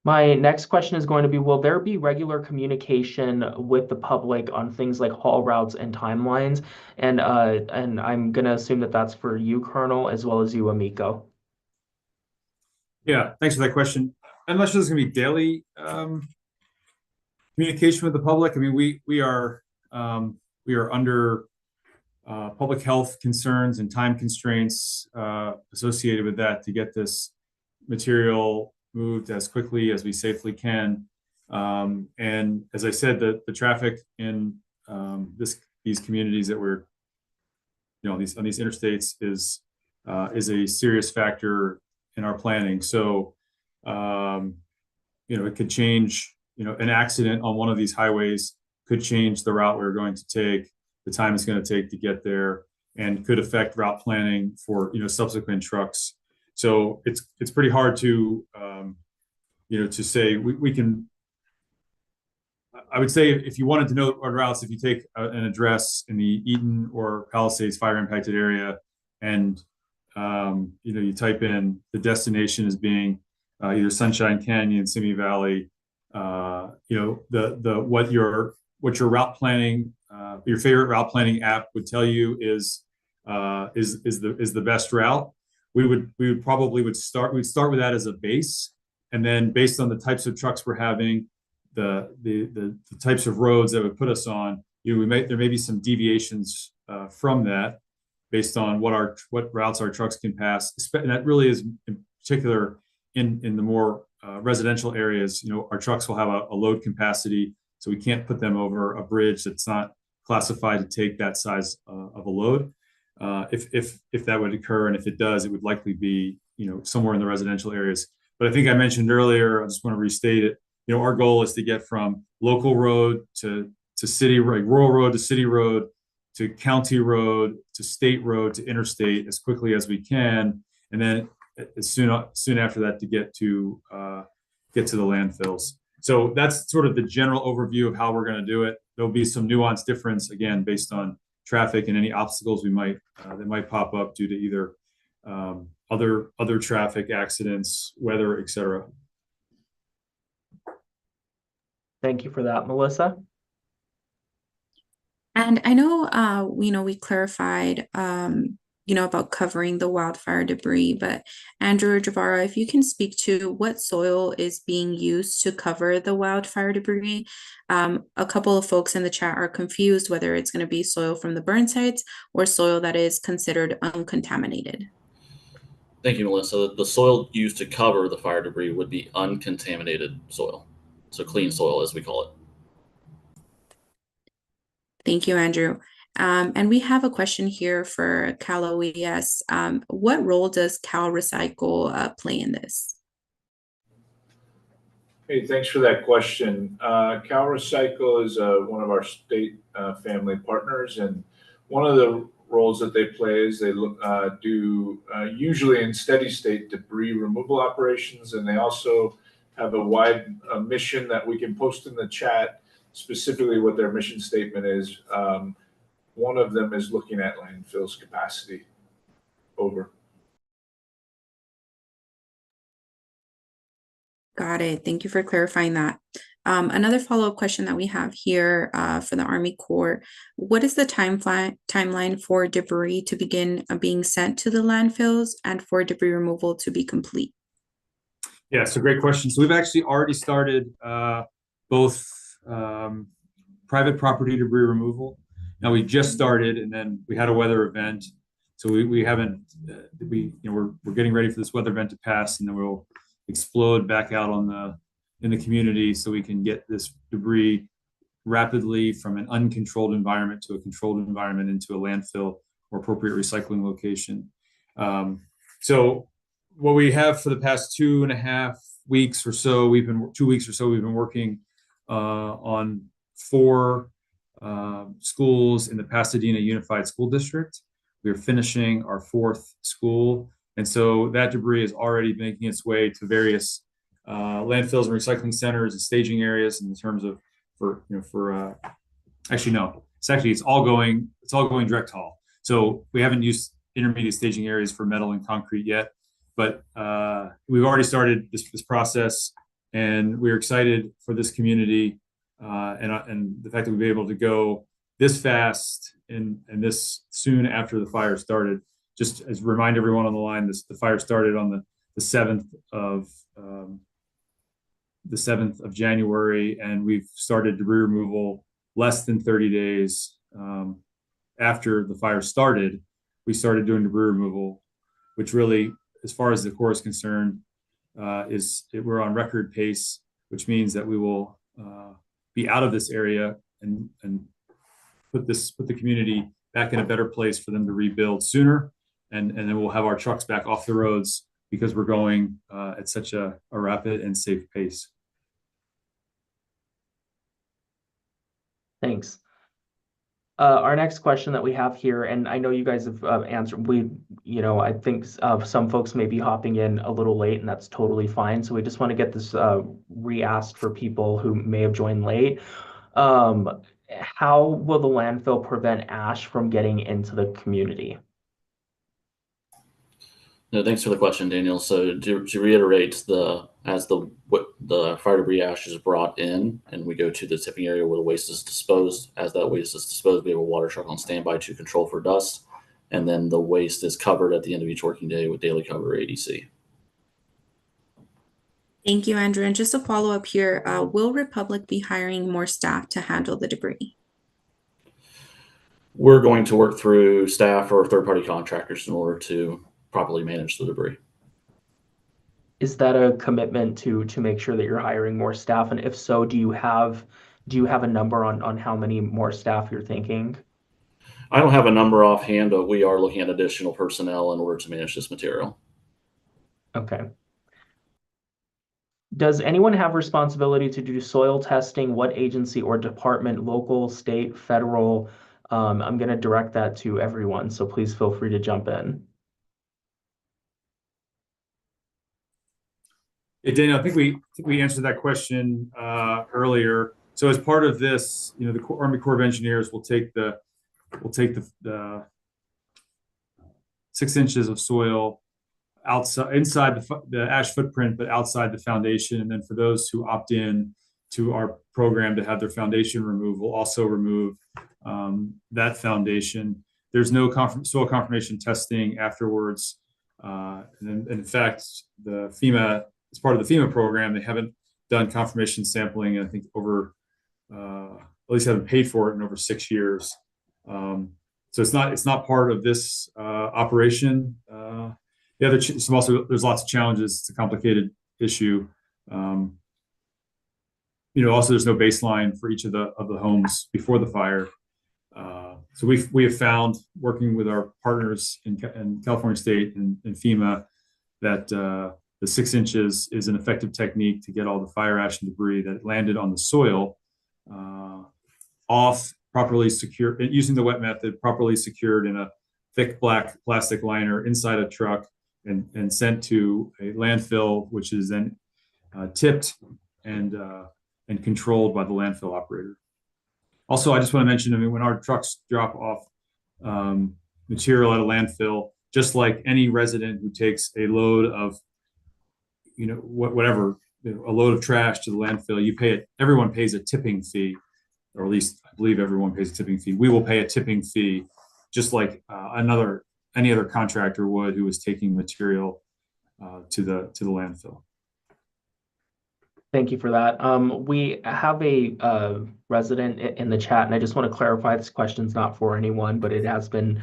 My next question is going to be, will there be regular communication with the public on things like haul routes and timelines? And I'm going to assume that that's for you, Colonel, as well as you, Emiko. Yeah, thanks for that question. I'm not sure there's going to be daily communication with the public. I mean, we are under public health concerns and time constraints associated with that to get this material moved as quickly as we safely can. And as I said, the traffic in these communities that we're, on these interstates is a serious factor in our planning. So, it could change. An accident on one of these highways could change the route we're going to take, the time it's going to take to get there, and could affect route planning for subsequent trucks. So it's pretty hard to to say we can. I would say if you wanted to know our routes, if you take an address in the Eaton or Palisades fire impacted area, and you type in the destination as being either Sunshine Canyon, Simi Valley. What your route planning, your favorite route planning app would tell you is the best route. We'd start with that as a base, and then based on the types of trucks we're having, the types of roads that would put us on, there may be some deviations from that based on what routes our trucks can pass, and that really is in particular in the more residential areas. Our trucks will have a load capacity, so we can't put them over a bridge that's not classified to take that size of a load. If that would occur, and if it does, it would likely be somewhere in the residential areas. But I think I mentioned earlier, I just want to restate it. Our goal is to get from local road to city, like rural road to city road to county road to state road to interstate as quickly as we can, and then soon after that to get to the landfills. So that's sort of the general overview of how we're going to do it. There'll be some nuanced difference, again, based on traffic and any obstacles that might pop up due to either other traffic accidents, weather, etc. Thank you for that, Melissa. And I know, we clarified, about covering the wildfire debris, but Andrew or Javara, if you can speak to what soil is being used to cover the wildfire debris. A couple of folks in the chat are confused whether it's going to be soil from the burn sites or soil that is considered uncontaminated. Thank you, Melissa. The soil used to cover the fire debris would be uncontaminated soil. So clean soil, as we call it. Thank you, Andrew. And we have a question here for Cal OES. What role does Cal Recycle play in this? Hey, thanks for that question. Cal Recycle is one of our state family partners, and one of the roles that they play is they do usually in steady state debris removal operations, and they also have a wide mission that we can post in the chat, specifically what their mission statement is. One of them is looking at landfills capacity. Over. Got it. Thank you for clarifying that. Another follow-up question that we have here for the Army Corps. What is the timeline for debris to begin being sent to the landfills and for debris removal to be complete? Yeah, so great question. So we've actually already started both private property debris removal. Now we just started, and then we had a weather event, so we haven't. We're getting ready for this weather event to pass, and then we'll explode back out in the community so we can get this debris rapidly from an uncontrolled environment to a controlled environment into a landfill or appropriate recycling location. So what we have for the past 2.5 weeks or so, 2 weeks or so, we've been working on 4 schools in the Pasadena Unified School District. We are finishing our 4th school, and so that debris is already making its way to various landfills and recycling centers and staging areas. In terms of it's all going direct haul. So we haven't used intermediate staging areas for metal and concrete yet, but we've already started this process, and we're excited for this community. And the fact that we've been able to go this fast and this soon after the fire started. Just as a remind everyone on the line, the fire started on the 7th of January, and we've started debris removal less than 30 days after the fire started. We started doing debris removal, which really, as far as the Corps is concerned, we're on record pace, which means that we will be out of this area and put the community back in a better place for them to rebuild sooner, and then we'll have our trucks back off the roads because we're going at such a rapid and safe pace. Thanks. Our next question that we have here, and I know you guys have answered, I think some folks may be hopping in a little late, and that's totally fine. So we just want to get this re-asked for people who may have joined late. How will the landfill prevent ash from getting into the community? No, thanks for the question, Daniel. So to reiterate, as the fire debris ash is brought in and we go to the tipping area where the waste is disposed, as that waste is disposed, we have a water truck on standby to control for dust, and then the waste is covered at the end of each working day with daily cover ADC. Thank you, Andrew. And just a follow up here, will Republic be hiring more staff to handle the debris? We're going to work through staff or third-party contractors in order to properly manage the debris. Is that a commitment to make sure that you're hiring more staff? And if so, do you have a number on how many more staff you're thinking? I don't have a number offhand, but we are looking at additional personnel in order to manage this material. Okay. Does anyone have responsibility to do soil testing? What agency or department, local, state, federal? I'm going to direct that to everyone, so please feel free to jump in. Hey, Daniel, I think we answered that question earlier. So as part of this, the Army Corps of Engineers will take the 6 inches of soil inside the ash footprint, but outside the foundation. And then for those who opt in to our program to have their foundation removed, we'll also remove that foundation. There's no soil confirmation testing afterwards. And in fact, as part of the FEMA program, they haven't done confirmation sampling, I think over, at least haven't paid for it in over 6 years. So it's not part of this operation. There's lots of challenges. It's a complicated issue. Also there's no baseline for each of the homes before the fire. So we have found, working with our partners in California State and FEMA, that the 6 inches is an effective technique to get all the fire ash and debris that landed on the soil off, properly secure, using the wet method, properly secured in a thick black plastic liner inside a truck and sent to a landfill, which is then tipped and controlled by the landfill operator. Also, I just want to mention, when our trucks drop off material at a landfill, just like any resident who takes a load of, a load of trash to the landfill, everyone pays a tipping fee, or at least I believe everyone pays a tipping fee. We will pay a tipping fee, just like any other contractor would who is taking material to the landfill. Thank you for that. We have a resident in the chat, and I just want to clarify, this question's not for anyone, but it has been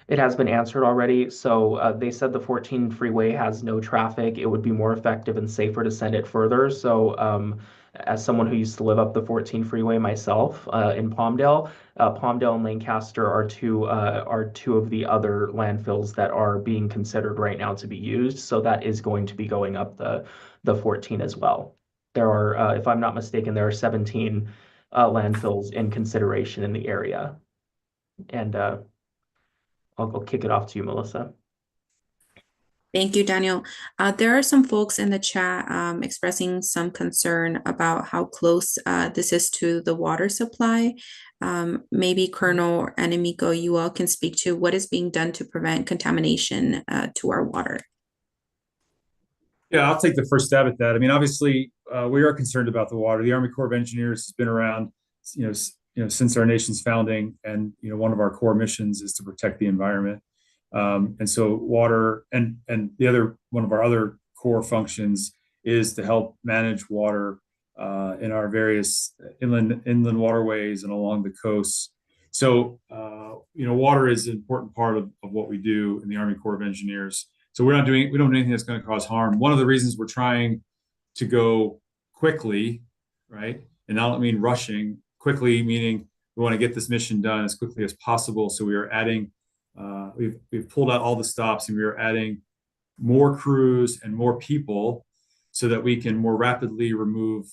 answered already. So they said the 14 freeway has no traffic. It would be more effective and safer to send it further. So as someone who used to live up the 14 freeway myself in Palmdale, Palmdale and Lancaster are two of the other landfills that are being considered right now to be used. So that is going to be going up the 14 as well. There are, if I'm not mistaken, there are 17 landfills in consideration in the area. And I'll kick it off to you, Melissa. Thank you, Daniel. There are some folks in the chat expressing some concern about how close this is to the water supply. Maybe Colonel and Emiko, you all can speak to what is being done to prevent contamination to our water. Yeah, I'll take the first stab at that. Obviously, we are concerned about the water. The Army Corps of Engineers has been around, since our nation's founding, and one of our core missions is to protect the environment. And so water and the other one of our other core functions is to help manage water in our various inland waterways and along the coasts. So water is an important part of what we do in the Army Corps of Engineers. So we don't do anything that's going to cause harm. One of the reasons we're trying to go quickly, right? And I don't mean rushing. Quickly meaning we want to get this mission done as quickly as possible. So we are adding, we've pulled out all the stops, and we are adding more crews and more people so that we can more rapidly remove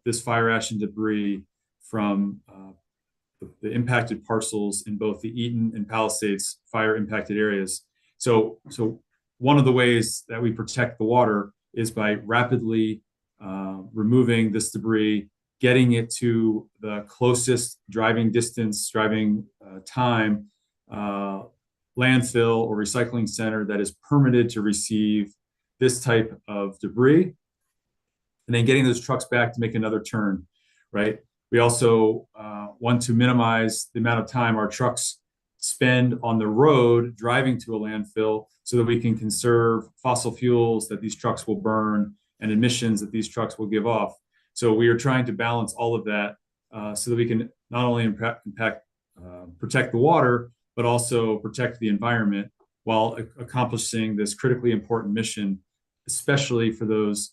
this fire ash and debris from the impacted parcels in both the Eaton and Palisades fire impacted areas. So one of the ways that we protect the water is by rapidly removing this debris, getting it to the closest driving time landfill or recycling center that is permitted to receive this type of debris, and then getting those trucks back to make another turn, right? We also want to minimize the amount of time our trucks spend on the road driving to a landfill so that we can conserve fossil fuels that these trucks will burn and emissions that these trucks will give off. So we are trying to balance all of that so that we can not only protect the water, but also protect the environment while accomplishing this critically important mission, especially for those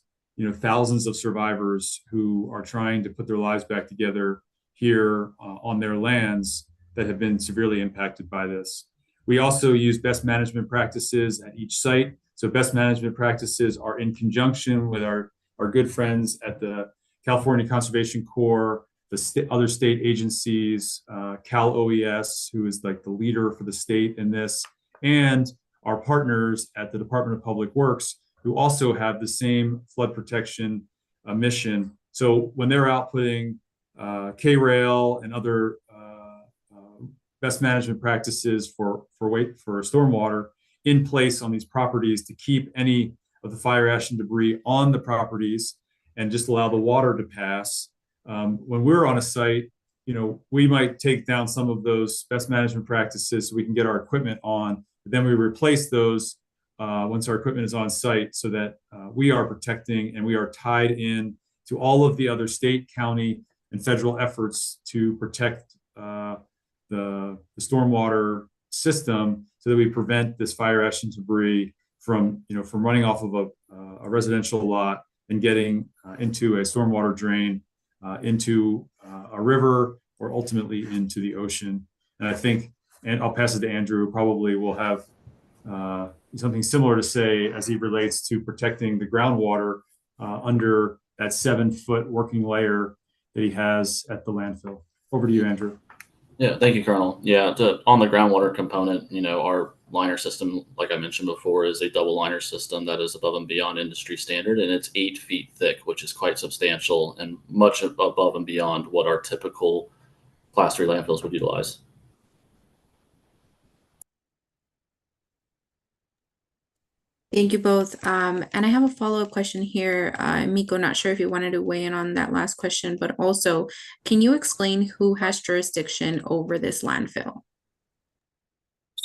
thousands of survivors who are trying to put their lives back together here on their lands that have been severely impacted by this. We also use best management practices at each site. So best management practices are in conjunction with our good friends at the California Conservation Corps, the other state agencies, Cal OES, who is like the leader for the state in this, and our partners at the Department of Public Works, who also have the same flood protection mission. So when they're outputting K-Rail and other best management practices for stormwater, in place on these properties to keep any of the fire ash and debris on the properties and just allow the water to pass. When we're on a site, we might take down some of those best management practices so we can get our equipment on, but then we replace those once our equipment is on site so that we are protecting and we are tied in to all of the other state, county, and federal efforts to protect the stormwater system so that we prevent this fire ash and debris from running off of a residential lot and getting into a stormwater drain, into a river, or ultimately into the ocean. And I think, and I'll pass it to Andrew, who probably will have something similar to say as he relates to protecting the groundwater under that 7-foot working layer that he has at the landfill. Over to you, Andrew. Yeah, thank you, Colonel. Yeah, on the groundwater component, our liner system, like I mentioned before, is a double liner system that is above and beyond industry standard, and it's 8 feet thick, which is quite substantial and much above and beyond what our typical Class 3 landfills would utilize. Thank you both. And I have a follow-up question here. Miko, not sure if you wanted to weigh in on that last question, but also, can you explain who has jurisdiction over this landfill?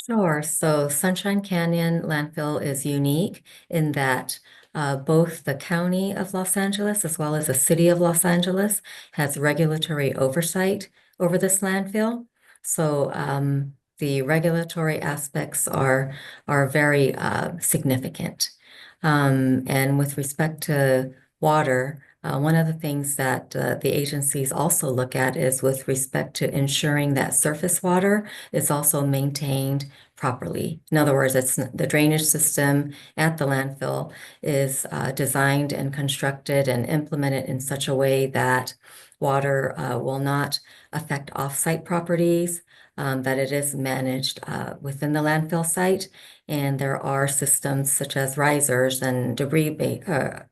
Sure. So Sunshine Canyon landfill is unique in that both the County of Los Angeles as well as the City of Los Angeles has regulatory oversight over this landfill. So the regulatory aspects are very significant. And with respect to water, one of the things that the agencies also look at is with respect to ensuring that surface water is also maintained properly. In other words, it's the drainage system at the landfill is designed and constructed and implemented in such a way that water will not affect off-site properties, that it is managed within the landfill site. And there are systems such as risers and debris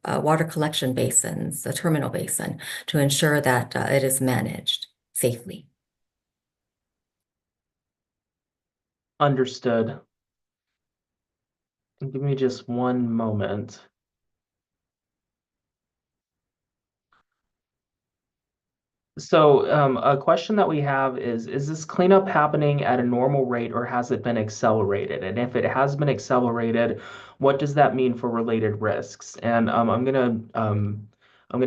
water collection basins, a terminal basin, to ensure that it is managed safely. Understood. Give me just one moment. So a question that we have is this cleanup happening at a normal rate or has it been accelerated? And if it has been accelerated, what does that mean for related risks? And I'm gonna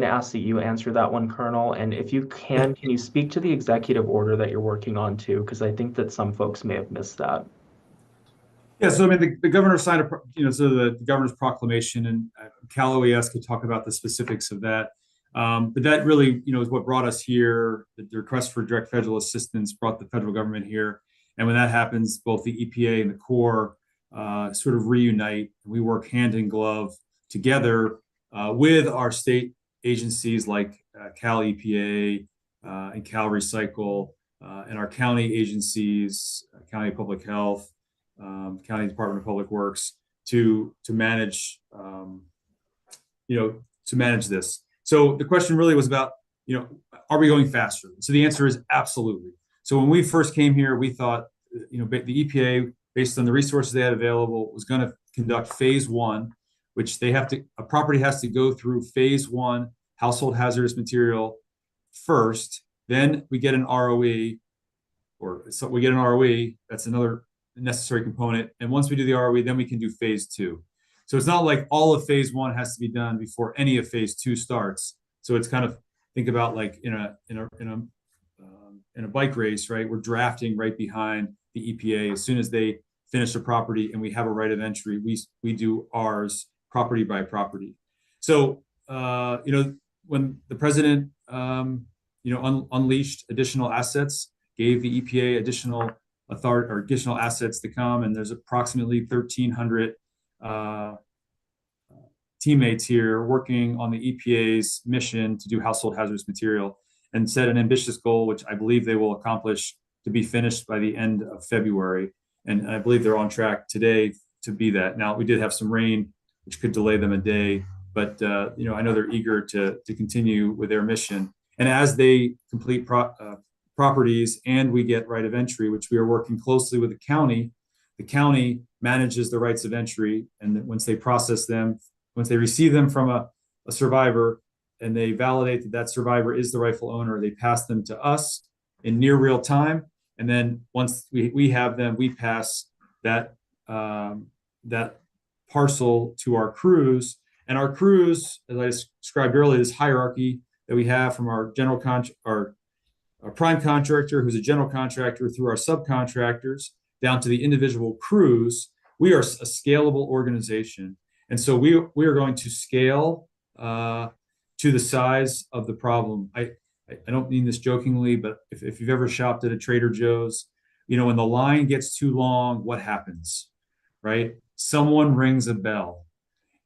ask that you answer that one, Colonel. And if you can you speak to the executive order that you're working on too? Because I think that some folks may have missed that. Yeah, so I mean, the governor signed the governor's proclamation, and Callaway could talk about the specifics of that. But that really, is what brought us here. The request for direct federal assistance brought the federal government here. And when that happens, both the EPA and the Corps sort of reunite. We work hand in glove together with our state agencies like Cal EPA and Cal Recycle and our county agencies, County Public Health, County Department of Public Works to manage, to manage this. So the question really was about, are we going faster? So the answer is absolutely. So when we first came here, we thought, the EPA, based on the resources they had available, was going to conduct phase 1, which a property has to go through phase 1 household hazardous material first. Then we get an ROE, that's another necessary component. And once we do the ROE, then we can do phase 2. So it's not like all of phase 1 has to be done before any of phase 2 starts. So it's kind of, think about like in a bike race, right? We're drafting right behind the EPA. As soon as they finish a property and we have a right of entry, we do ours property by property. So when the president unleashed additional assets, gave the EPA additional authority or additional assets to come, and there's approximately 1,300 teammates here working on the EPA's mission to do household hazardous material, and set an ambitious goal, which I believe they will accomplish, to be finished by the end of February. And I believe they're on track today to be that. Now, we did have some rain, which could delay them a day, but I know they're eager to continue with their mission. And as they complete properties and we get right of entry, which we are working closely with the county the county manages the rights of entry, and that once they process them, once they receive them from a survivor, and they validate that that survivor is the rightful owner, they pass them to us in near real time. And then once we have them, we pass that that parcel to our crews. And our crews, as I described earlier, this hierarchy that we have from our our prime contractor, who's a general contractor, through our subcontractors, down to the individual crews, we are a scalable organization. And so we are going to scale to the size of the problem. I don't mean this jokingly, but if you've ever shopped at a Trader Joe's, you know, when the line gets too long, what happens, right? Someone rings a bell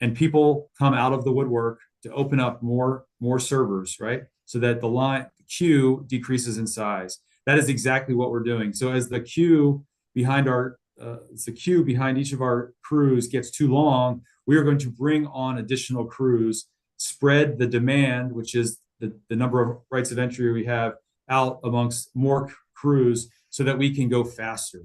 and people come out of the woodwork to open up more servers, right? So that the queue decreases in size. That is exactly what we're doing. So as the queue behind each of our crews gets too long, we are going to bring on additional crews, spread the demand, which is the number of rights of entry we have, out amongst more crews so that we can go faster.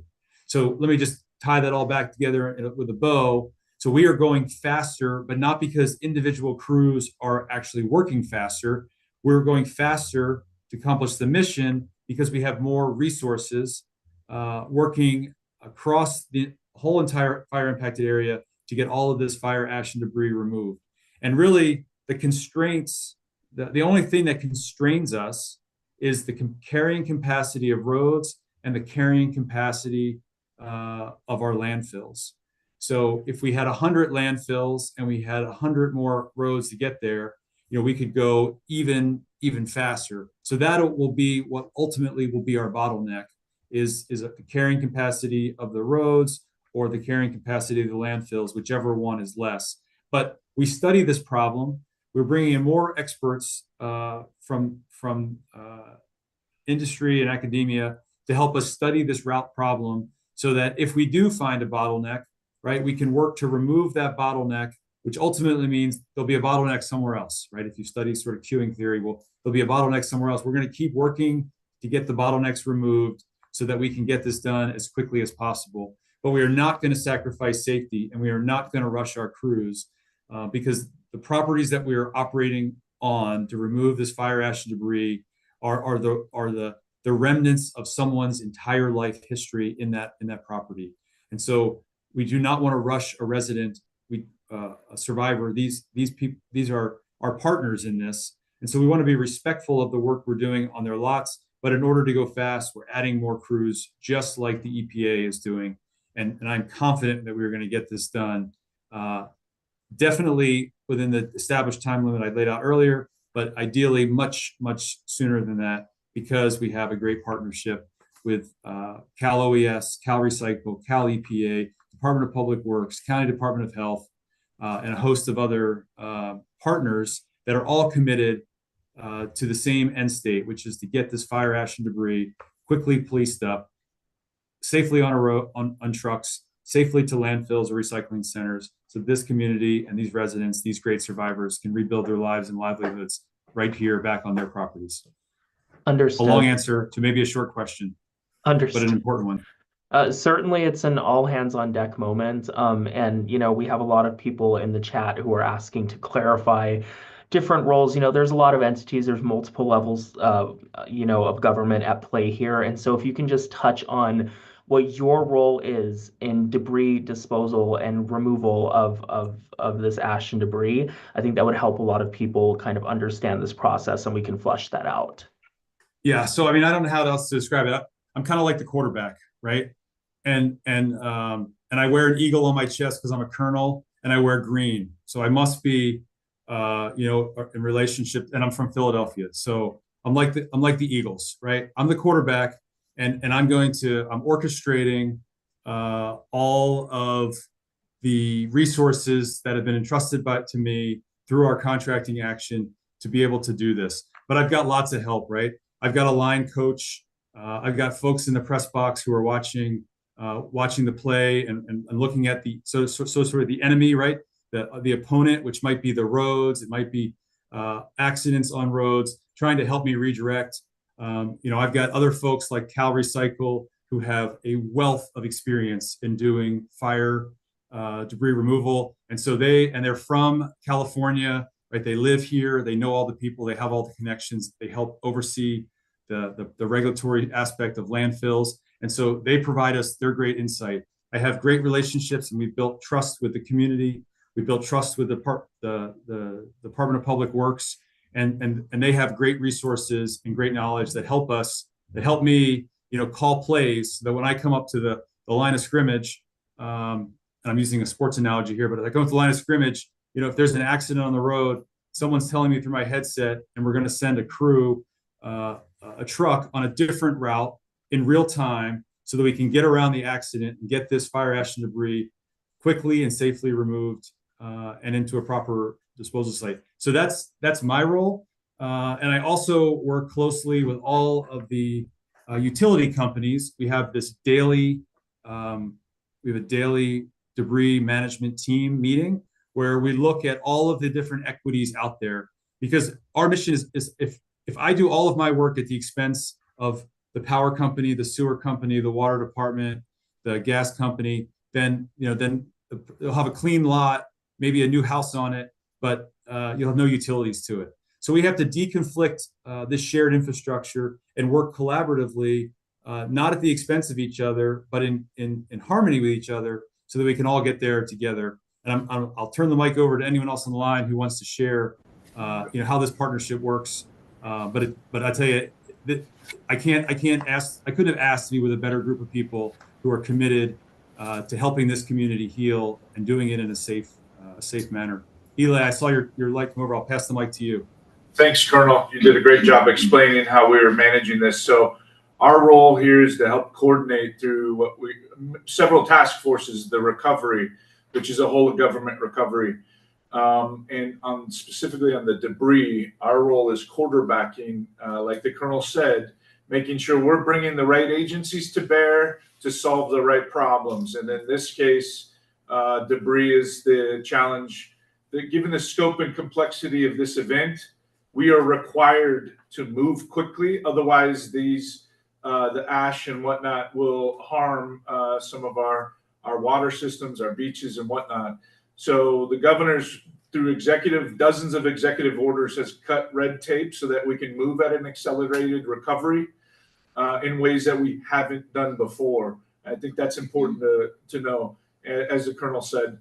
So let me just tie that all back together with a bow. So we are going faster, but not because individual crews are actually working faster. We're going faster to accomplish the mission because we have more resources working across the whole entire fire impacted area to get all of this fire ash and debris removed. And really the constraints, the only thing that constrains us is the carrying capacity of roads and the carrying capacity of our landfills. So if we had 100 landfills and we had 100 more roads to get there, you know, we could go even faster. So that will be what ultimately will be our bottleneck is the carrying capacity of the roads or the carrying capacity of the landfills, whichever one is less. But we study this problem. We're bringing in more experts from industry and academia to help us study this route problem so that if we do find a bottleneck, right, we can work to remove that bottleneck, which ultimately means there'll be a bottleneck somewhere else, right? If you study sort of queuing theory, well, there'll be a bottleneck somewhere else. We're going to keep working to get the bottlenecks removed so that we can get this done as quickly as possible. But we are not going to sacrifice safety, and we are not going to rush our crews because the properties that we are operating on to remove this fire ash and debris are the remnants of someone's entire life history in that property. And so we do not want to rush a resident, a survivor. These people, these are our partners in this. And so we want to be respectful of the work we're doing on their lots. But in order to go fast, we're adding more crews, just like the EPA is doing. And I'm confident that we're going to get this done. Definitely within the established time limit I laid out earlier, but ideally much sooner than that, because we have a great partnership with Cal OES, Cal Recycle, Cal EPA, Department of Public Works, County Department of Health, and a host of other partners that are all committed to the same end state, which is to get this fire ash and debris quickly policed up, safely on a road, on trucks, safely to landfills or recycling centers, so this community and these residents, these great survivors, can rebuild their lives and livelihoods right here back on their properties. Understood. A long answer to maybe a short question, Understood. but an important one. Certainly it's an all hands on deck moment. And, you know, we have a lot of people in the chat who are asking to clarify different roles. You know, there's a lot of entities, there's multiple levels, you know, of government at play here. And so if you can just touch on what your role is in debris disposal and removal of this ash and debris, I think that would help a lot of people kind of understand this process, and we can flesh that out. Yeah. So, I mean, I don't know how else to describe it. I'm kind of like the quarterback, right? And I wear an eagle on my chest because I'm a colonel, and I wear green. So I must be, you know, in relationship, and I'm from Philadelphia. So I'm like the Eagles, right? I'm the quarterback, and I'm orchestrating all of the resources that have been entrusted to me through our contracting action to be able to do this. But I've got lots of help, right? I've got a line coach. I've got folks in the press box who are watching the play and looking at so sort of the enemy, right? The opponent, which might be the roads, it might be accidents on roads, trying to help me redirect. You know, I've got other folks like Cal Recycle who have a wealth of experience in doing fire debris removal. And so they're from California, right? They live here, they know all the people, they have all the connections, they help oversee the regulatory aspect of landfills. And so they provide us their great insight. I have great relationships, and we've built trust with the community. We built trust with the Department of Public Works, and they have great resources and great knowledge that help me, call plays so that when I come up to the line of scrimmage, and I'm using a sports analogy here, but if I come to the line of scrimmage, if there's an accident on the road, someone's telling me through my headset, and we're going to send a crew, a truck on a different route in real time so that we can get around the accident and get this fire ash and debris quickly and safely removed and into a proper disposal site. So that's my role. And I also work closely with all of the utility companies. We have a daily debris management team meeting where we look at all of the different equities out there, because our mission is if I do all of my work at the expense of the power company, the sewer company, the water department, the gas company, then they'll have a clean lot, maybe a new house on it, but you'll have no utilities to it. So we have to deconflict this shared infrastructure and work collaboratively, not at the expense of each other, but in harmony with each other, so that we can all get there together. And I'll turn the mic over to anyone else on the line who wants to share, how this partnership works. But I tell you, I couldn't have asked to be with a better group of people who are committed to helping this community heal and doing it in a safe manner. Eli, I saw your light come over. I'll pass the mic to you. Thanks, Colonel. You did a great job explaining how we are managing this. So our role here is to help coordinate through several task forces, the recovery, which is a whole of government recovery. And specifically on the debris, our role is quarterbacking, like the Colonel said, making sure we're bringing the right agencies to bear to solve the right problems. And in this case, debris is the challenge. Given the scope and complexity of this event, we are required to move quickly. Otherwise, the ash and whatnot will harm some of our water systems, our beaches and whatnot. So the governor's, through dozens of executive orders, has cut red tape so that we can move at an accelerated recovery in ways that we haven't done before. I think that's important to know. As the Colonel said,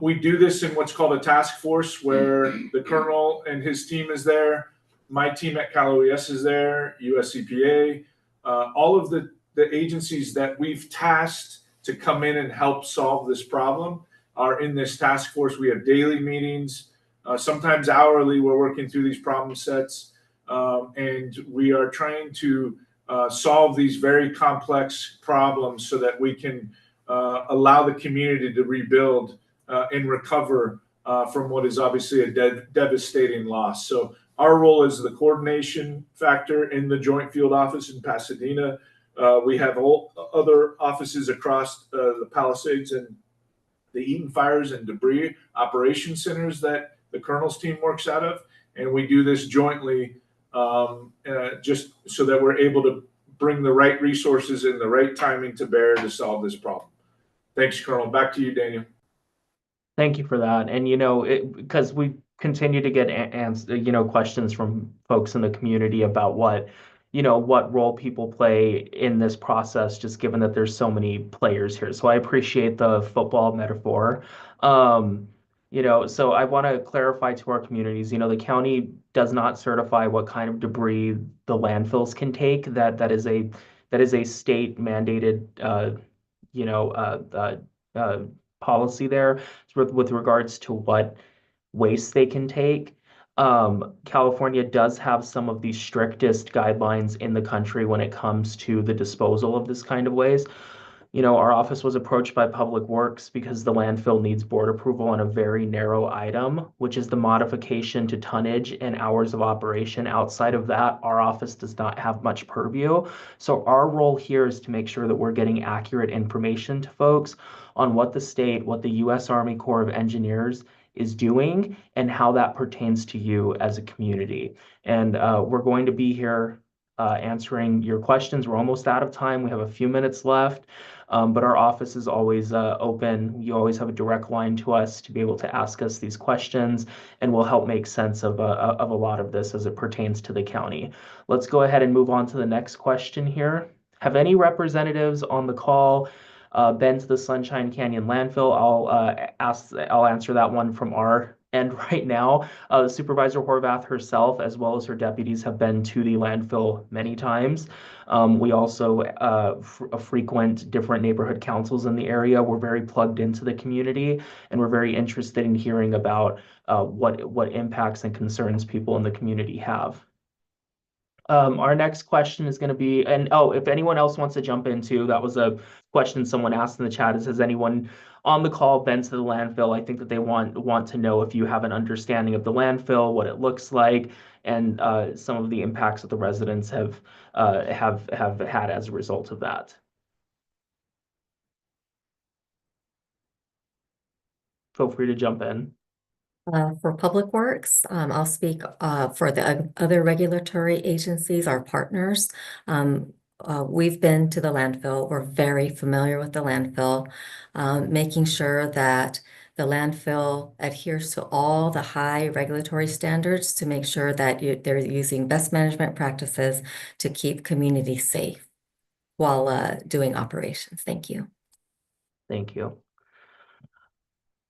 we do this in what's called a task force, where the Colonel and his team is there. My team at Cal OES is there, US EPA, all of the agencies that we've tasked to come in and help solve this problem are in this task force. We have daily meetings, sometimes hourly. We're working through these problem sets, and we are trying to solve these very complex problems so that we can allow the community to rebuild and recover from what is obviously a devastating loss. So our role is the coordination factor in the Joint Field Office in Pasadena. We have other offices across the Palisades and the Eaton Fires and Debris Operation Centers that the Colonel's team works out of. And we do this jointly just so that we're able to bring the right resources and the right timing to bear to solve this problem. Thanks, Colonel. Back to you, Daniel. Thank you for that. And, because we continue to get questions from folks in the community about what role people play in this process, just given that there's so many players here. So I appreciate the football metaphor. So I want to clarify to our communities, the county does not certify what kind of debris the landfills can take. That is a state mandated, policy there with regards to what waste they can take. California does have some of the strictest guidelines in the country when it comes to the disposal of this kind of waste. Our office was approached by Public Works because the landfill needs board approval on a very narrow item, which is the modification to tonnage and hours of operation. Outside of that, our office does not have much purview. So our role here is to make sure that we're getting accurate information to folks on what the U.S. Army Corps of Engineers is doing and how that pertains to you as a community. And we're going to be here answering your questions. We're almost out of time. We have a few minutes left, but our office is always open. You always have a direct line to us to be able to ask us these questions, and we'll help make sense of a lot of this as it pertains to the county. Let's go ahead and move on to the next question here. Have any representatives on the call been to the Sunshine Canyon landfill? I'll answer that one from our end right now. Supervisor Horvath herself, as well as her deputies, have been to the landfill many times. We also frequent different neighborhood councils in the area. We're very plugged into the community, and we're very interested in hearing about what impacts and concerns people in the community have. Our next question is going to be, and if anyone else wants to jump into, that was a question someone asked in the chat, is has anyone on the call been to the landfill? I think that they want to know if you have an understanding of the landfill, what it looks like, and some of the impacts that the residents have had as a result of that. Feel free to jump in. For Public Works, I'll speak for the other regulatory agencies, our partners. We've been to the landfill. We're very familiar with the landfill, making sure that the landfill adheres to all the high regulatory standards to make sure that they're using best management practices to keep communities safe while doing operations. Thank you. Thank you.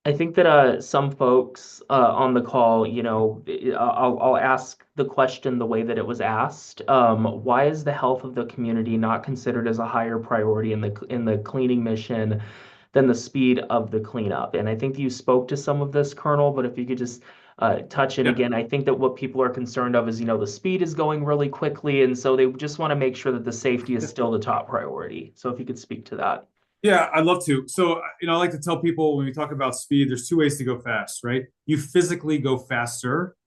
I think that some folks on the call, I'll ask the question the way that it was asked. Why is the health of the community not considered as a higher priority in the cleaning mission than the speed of the cleanup? And I think you spoke to some of this, Colonel, but if you could just touch it again. I think that what people are concerned of is, the speed is going really quickly, and so they just want to make sure that the safety is still the top priority. So if you could speak to that. Yeah, I'd love to. So, I like to tell people when we talk about speed, there's two ways to go fast, right? You physically go faster,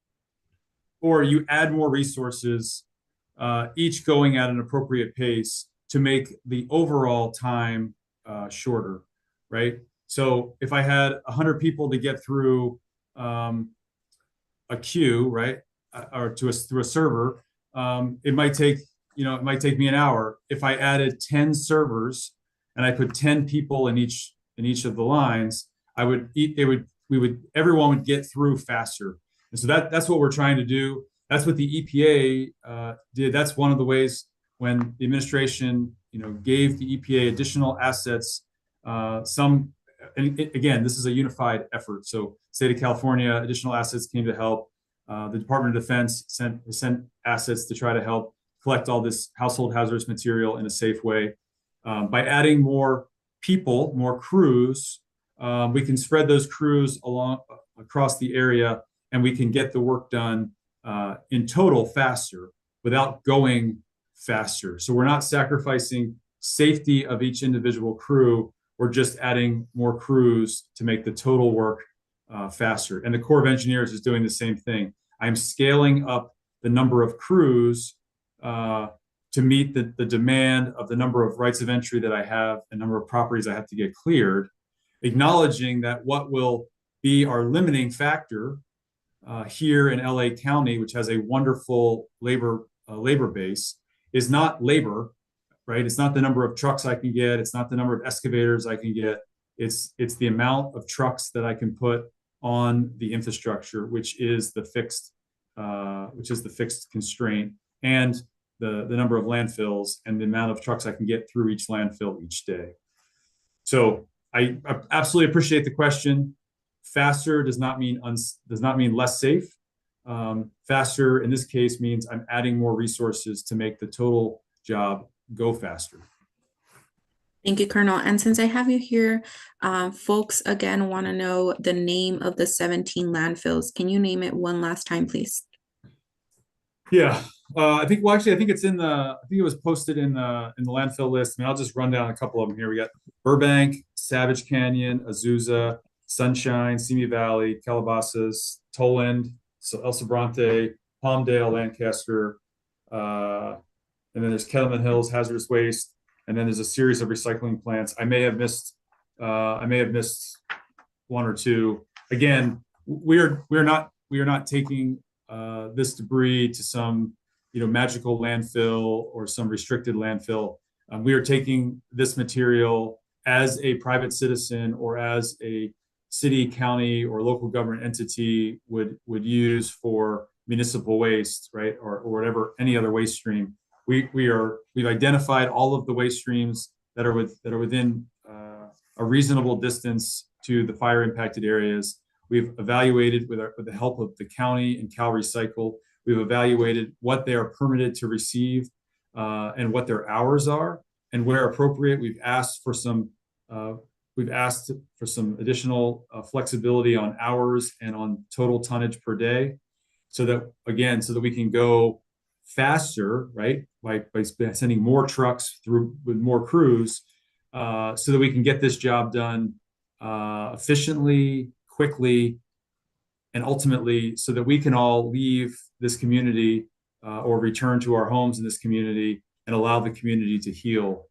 or you add more resources, each going at an appropriate pace to make the overall time shorter, right? So if I had 100 people to get through a queue, right, or through a server, it might take me an hour. If I added 10 servers and I put 10 people in each of the lines, everyone would get through faster. And so that's what we're trying to do. That's what the EPA did. That's one of the ways when the administration, gave the EPA additional assets. Again, this is a unified effort. So state of California, additional assets came to help. The Department of Defense sent assets to try to help collect all this household hazardous material in a safe way. By adding more people, more crews, we can spread those crews across the area, and we can get the work done in total faster without going faster. So we're not sacrificing safety of each individual crew. We're just adding more crews to make the total work faster. And the Corps of Engineers is doing the same thing. I'm scaling up the number of crews to meet the demand of the number of rights of entry that I have, the number of properties I have to get cleared, acknowledging that what will be our limiting factor here in LA County, which has a wonderful labor base, is not labor, right? It's not the number of trucks I can get. It's not the number of excavators I can get. It's the amount of trucks that I can put on the infrastructure, which is the fixed constraint, and the number of landfills and the amount of trucks I can get through each landfill each day. So I absolutely appreciate the question. Faster does not mean less safe. Faster in this case means I'm adding more resources to make the total job go faster. Thank you, Colonel. And since I have you here, folks again want to know the name of the 17 landfills. Can you name it one last time, please? Yeah, I think it's in I think it was posted in the landfill list. I mean, I'll just run down a couple of them here. We got Burbank, Savage Canyon, Azusa, Sunshine, Simi Valley, Calabasas, Toland, El Sobrante, Palmdale, Lancaster, and then there's Kettleman Hills, Hazardous Waste, and then there's a series of recycling plants. I may have missed one or two. Again, we are not taking this debris to some magical landfill or some restricted landfill. We are taking this material as a private citizen or as a city, county, or local government entity would use for municipal waste, right, or whatever, any other waste stream. We've identified all of the waste streams that are within a reasonable distance to the fire impacted areas. We've evaluated with the help of the county and Cal Recycle. We've evaluated what they are permitted to receive and what their hours are, and where appropriate, we've asked for some additional flexibility on hours and on total tonnage per day, so that we can go faster, right, by sending more trucks through with more crews, so that we can get this job done efficiently, quickly, and ultimately so that we can all leave this community or return to our homes in this community and allow the community to heal.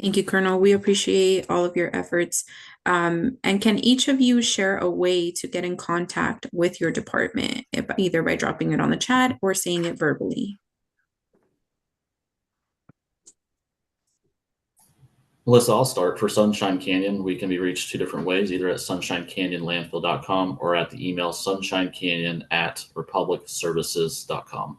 Thank you, Colonel. We appreciate all of your efforts. And can each of you share a way to get in contact with your department, either by dropping it on the chat or saying it verbally? Melissa, I'll start. For Sunshine Canyon, we can be reached two different ways, either at sunshinecanyonlandfill.com or at the email sunshinecanyon@republicservices.com.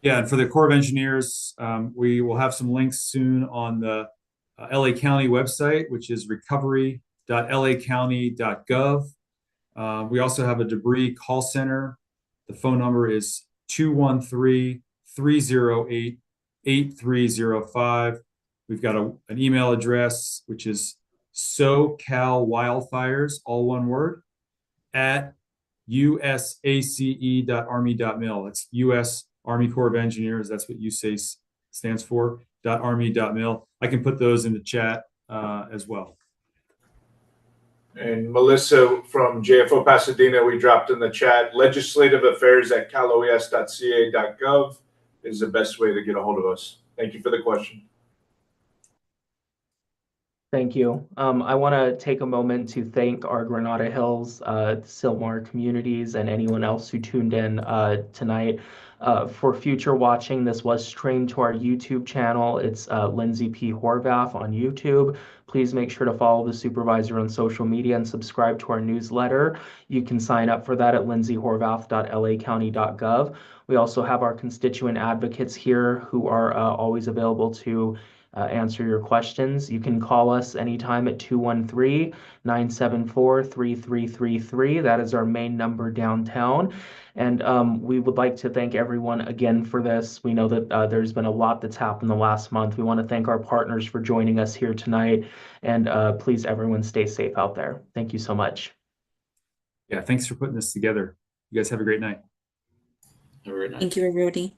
Yeah, and for the Corps of Engineers, we will have some links soon on the LA County website, which is recovery.lacounty.gov. We also have a debris call center. The phone number is 213-308-8305. We've got an email address, which is SoCalWildfires, all one word, at usace.army.mil. That's U.S. Army Corps of Engineers. That's what USACE stands for, .army.mil. I can put those in the chat as well. And Melissa from JFO Pasadena, we dropped in the chat, legislative.affairs@caloes.ca.gov is the best way to get a hold of us. Thank you for the question. Thank you. I want to take a moment to thank our Granada Hills, Sylmar communities, and anyone else who tuned in tonight. For future watching, this was streamed to our YouTube channel. It's Lindsay P. Horvath on YouTube. Please make sure to follow the supervisor on social media and subscribe to our newsletter. You can sign up for that at lindsayhorvath.lacounty.gov. We also have our constituent advocates here who are always available to answer your questions. You can call us anytime at 213-974-3333. That is our main number downtown. And we would like to thank everyone again for this. We know that there's been a lot that's happened the last month. We want to thank our partners for joining us here tonight. And please, everyone, stay safe out there. Thank you so much. Yeah, thanks for putting this together. You guys have a great night. Have a great night. Thank you, everybody.